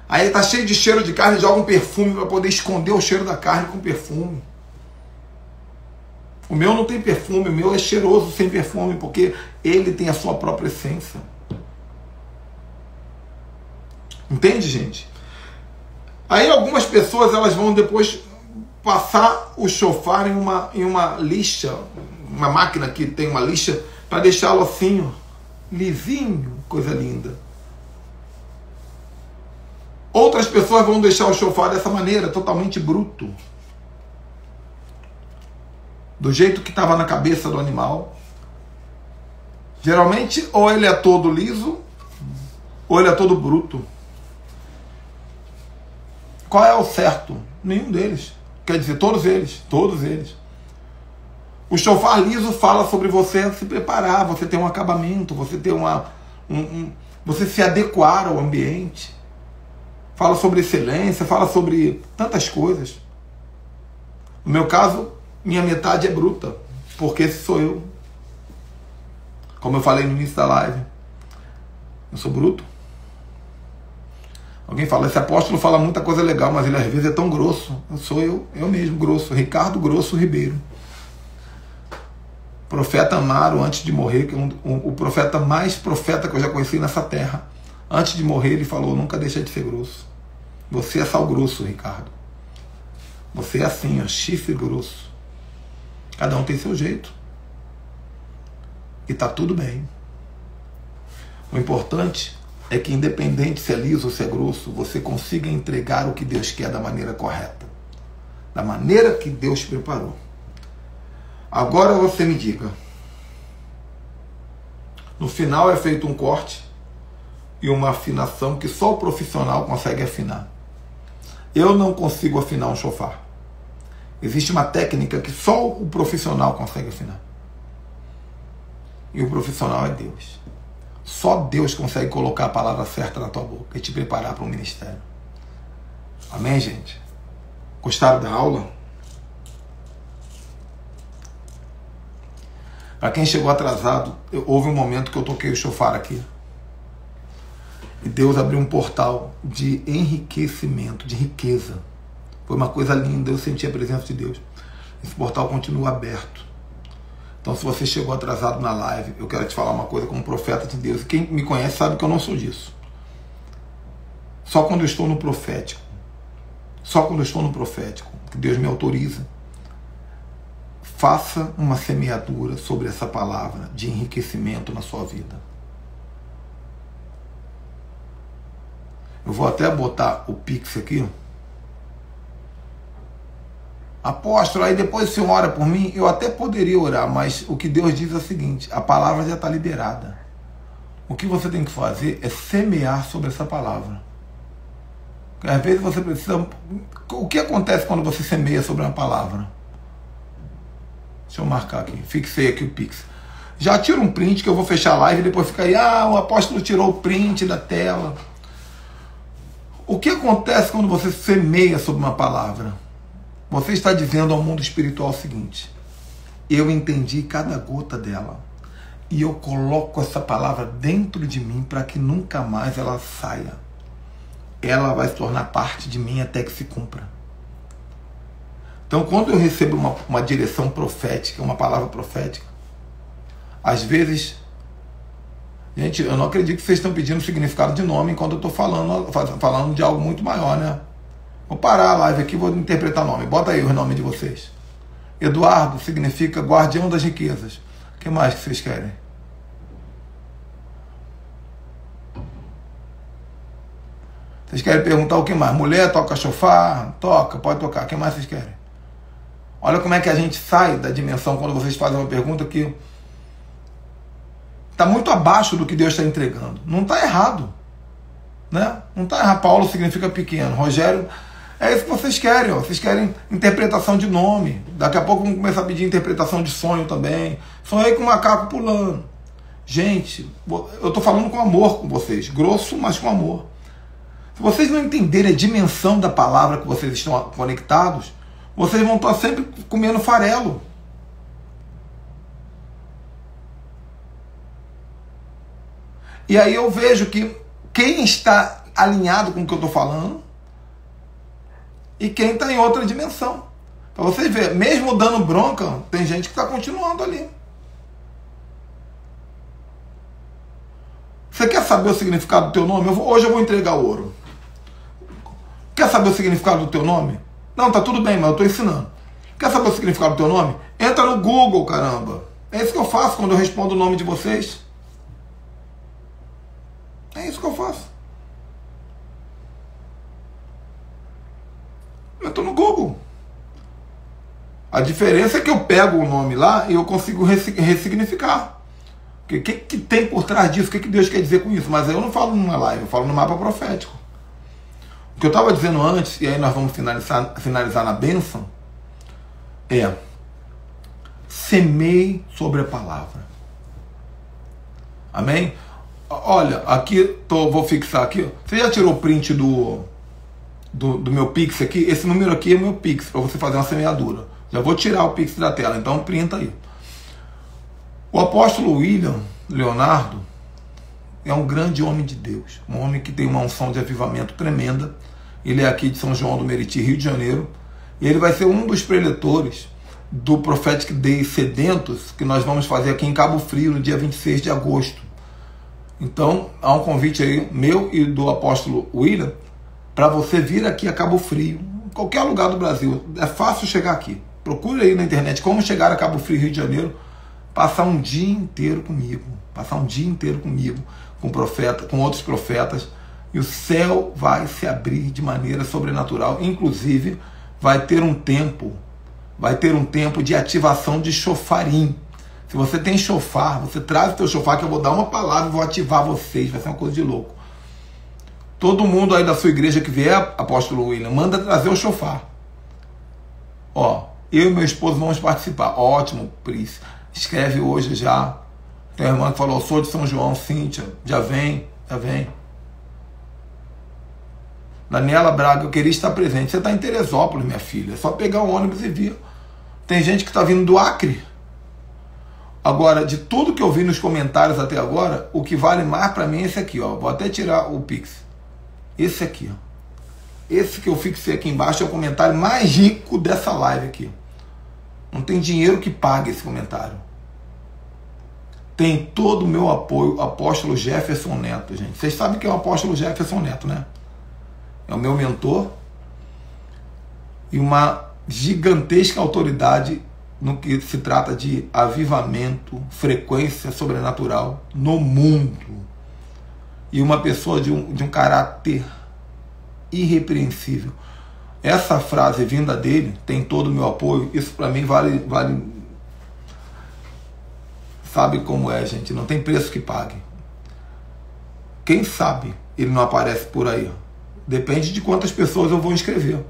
Aí tá cheio de cheiro de carne e joga um perfume para poder esconder o cheiro da carne com perfume. O meu não tem perfume, o meu é cheiroso sem perfume, porque ele tem a sua própria essência. Entende, gente? Aí algumas pessoas elas vão depois passar o chofar em uma lixa, uma máquina que tem uma lixa, para deixá-lo assim, ó, lisinho, coisa linda. Outras pessoas vão deixar o chofar dessa maneira, totalmente bruto. Do jeito que estava na cabeça do animal. Geralmente, ou ele é todo liso, ou ele é todo bruto. Qual é o certo? Nenhum deles. Quer dizer, todos eles. Todos eles. O chofar liso fala sobre você se preparar, você ter um acabamento, você ter você se adequar ao ambiente. Fala sobre excelência, fala sobre tantas coisas. No meu caso, minha metade é bruta, porque esse sou eu. Como eu falei no início da live, eu sou bruto. Alguém fala, esse apóstolo fala muita coisa legal, mas ele às vezes é tão grosso. Eu sou eu mesmo, grosso. Ricardo Grosso Ribeiro. Profeta Amaro, antes de morrer, que é o profeta mais profeta que eu já conheci nessa terra. Antes de morrer, ele falou, nunca deixa de ser grosso. Você é sal grosso, Ricardo. Você é assim, ó, chifre grosso. Cada um tem seu jeito. E tá tudo bem. O importante é que, independente se é liso ou se é grosso, você consiga entregar o que Deus quer da maneira correta. Da maneira que Deus preparou. Agora você me diga. No final é feito um corte e uma afinação que só o profissional consegue afinar. Eu não consigo afinar um chofar. Existe uma técnica que só o profissional consegue afinar. E o profissional é Deus. Só Deus consegue colocar a palavra certa na tua boca e te preparar para o ministério. Amém, gente? Gostaram da aula? Para quem chegou atrasado, houve um momento que eu toquei o chofar aqui. E Deus abriu um portal de enriquecimento, de riqueza. Foi uma coisa linda, eu senti a presença de Deus. Esse portal continua aberto. Então, se você chegou atrasado na live, eu quero te falar uma coisa como profeta de Deus. Quem me conhece sabe que eu não sou disso. Só quando eu estou no profético. Só quando eu estou no profético, que Deus me autoriza. Faça uma semeadura sobre essa palavra de enriquecimento na sua vida. Eu vou até botar o Pix aqui. Apóstolo, aí depois o senhor ora por mim? Eu até poderia orar, mas o que Deus diz é o seguinte, a palavra já está liberada. O que você tem que fazer é semear sobre essa palavra. Porque às vezes você precisa... O que acontece quando você semeia sobre uma palavra? Deixa eu marcar aqui, fixei aqui o Pix. Já tira um print que eu vou fechar a live e depois fica aí, o apóstolo tirou o print da tela. O que acontece quando você semeia sobre uma palavra? Você está dizendo ao mundo espiritual o seguinte, eu entendi cada gota dela e eu coloco essa palavra dentro de mim para que nunca mais ela saia. Ela vai se tornar parte de mim até que se cumpra. Então, quando eu recebo uma direção profética, uma palavra profética, às vezes, gente, eu não acredito que vocês estão pedindo significado de nome enquanto eu estou falando de algo muito maior, né? Vou parar a live aqui, vou interpretar nome. Bota aí o nome de vocês. Eduardo significa guardião das riquezas. O que mais que vocês querem? Vocês querem perguntar o que mais? Mulher toca chofar? Toca, pode tocar. O que mais vocês querem? Olha como é que a gente sai da dimensão quando vocês fazem uma pergunta que está muito abaixo do que Deus está entregando. Não está errado. Né? Não está errado. Paulo significa pequeno. Rogério É isso que vocês querem, ó. Vocês querem interpretação de nome. Daqui a pouco vão começar a pedir interpretação de sonho também. Sonhei com um macaco pulando. Gente, eu tô falando com amor com vocês. Grosso, mas com amor. Se vocês não entenderem a dimensão da palavra que vocês estão conectados, vocês vão estar sempre comendo farelo. E aí eu vejo que quem está alinhado com o que eu estou falando e quem está em outra dimensão. Para vocês verem, mesmo dando bronca, tem gente que está continuando ali. Você quer saber o significado do teu nome? Hoje eu vou entregar o ouro. Quer saber o significado do teu nome? Não, tá tudo bem, mas eu estou ensinando. Quer saber o significado do teu nome? Entra no Google, caramba. É isso que eu faço quando eu respondo o nome de vocês. É isso que eu faço. Eu estou no Google. A diferença é que eu pego o nome lá e eu consigo ressignificar. O que tem por trás disso? O que Deus quer dizer com isso? Mas aí eu não falo numa live, eu falo no mapa profético. O que eu estava dizendo antes, e aí nós vamos finalizar na bênção, é: semeie sobre a palavra. Amém? Olha, aqui, vou fixar aqui. Você já tirou o print do meu Pix aqui? Esse número aqui é meu Pix, para você fazer uma semeadura. Já vou tirar o Pix da tela, então printa aí. O apóstolo William Leonardo é um grande homem de Deus. Um homem que tem uma unção de avivamento tremenda. Ele é aqui de São João do Meriti, Rio de Janeiro. E ele vai ser um dos preletores do Prophetic Day Sedentos, que nós vamos fazer aqui em Cabo Frio, no dia 26 de agosto. Então, há um convite aí, meu e do apóstolo William, para você vir aqui a Cabo Frio, em qualquer lugar do Brasil. É fácil chegar aqui. Procure aí na internet como chegar a Cabo Frio, Rio de Janeiro, passar um dia inteiro comigo. Passar um dia inteiro comigo, com profeta, com outros profetas, e o céu vai se abrir de maneira sobrenatural. Inclusive, vai ter um tempo de ativação de chofarim. Se você tem chofar, você traz o teu chofar, que eu vou dar uma palavra e vou ativar vocês. Vai ser uma coisa de louco. Todo mundo aí da sua igreja que vier, apóstolo William, manda trazer o chofar. Ó, eu e meu esposo vamos participar. Ótimo, Pris. Escreve hoje já. Tem uma irmã que falou: sou de São João, Cíntia. Já vem. Daniela Braga, eu queria estar presente. Você está em Teresópolis, minha filha. É só pegar o ônibus e vir. Tem gente que está vindo do Acre. Agora, de tudo que eu vi nos comentários até agora, o que vale mais para mim é esse aqui, ó. Vou até tirar o Pix. Esse aqui, ó. Esse que eu fixei aqui embaixo é o comentário mais rico dessa live aqui. Não tem dinheiro que pague esse comentário. Tem todo o meu apoio, apóstolo Jefferson Neto, gente. Vocês sabem que é o apóstolo Jefferson Neto, né? É o meu mentor e uma gigantesca autoridade no que se trata de avivamento, frequência sobrenatural no mundo. E uma pessoa de um caráter irrepreensível. Essa frase vinda dele, tem todo o meu apoio, isso para mim vale. Sabe como é, gente? Não tem preço que pague. Quem sabe ele não aparece por aí. Depende de quantas pessoas eu vou inscrever.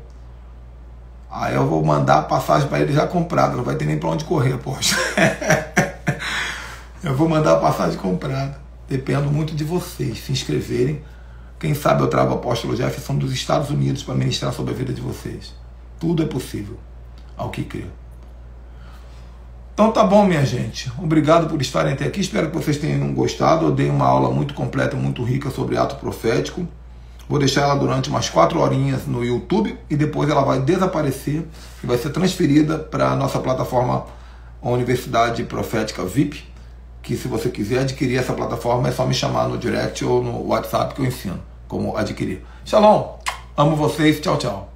Aí eu vou mandar a passagem para ele já comprada. Não vai ter nem para onde correr, poxa. Eu vou mandar a passagem comprada. Dependo muito de vocês se inscreverem. Quem sabe eu trago o apóstolo Jefferson dos Estados Unidos para ministrar sobre a vida de vocês. Tudo é possível ao que crer. Então tá bom, minha gente. Obrigado por estarem até aqui. Espero que vocês tenham gostado. Eu dei uma aula muito completa, muito rica sobre ato profético. Vou deixar ela durante umas 4 horinhas no YouTube e depois ela vai desaparecer e vai ser transferida para a nossa plataforma, a Universidade Profética VIP, que se você quiser adquirir essa plataforma é só me chamar no direct ou no WhatsApp que eu ensino como adquirir. Shalom, amo vocês, tchau, tchau.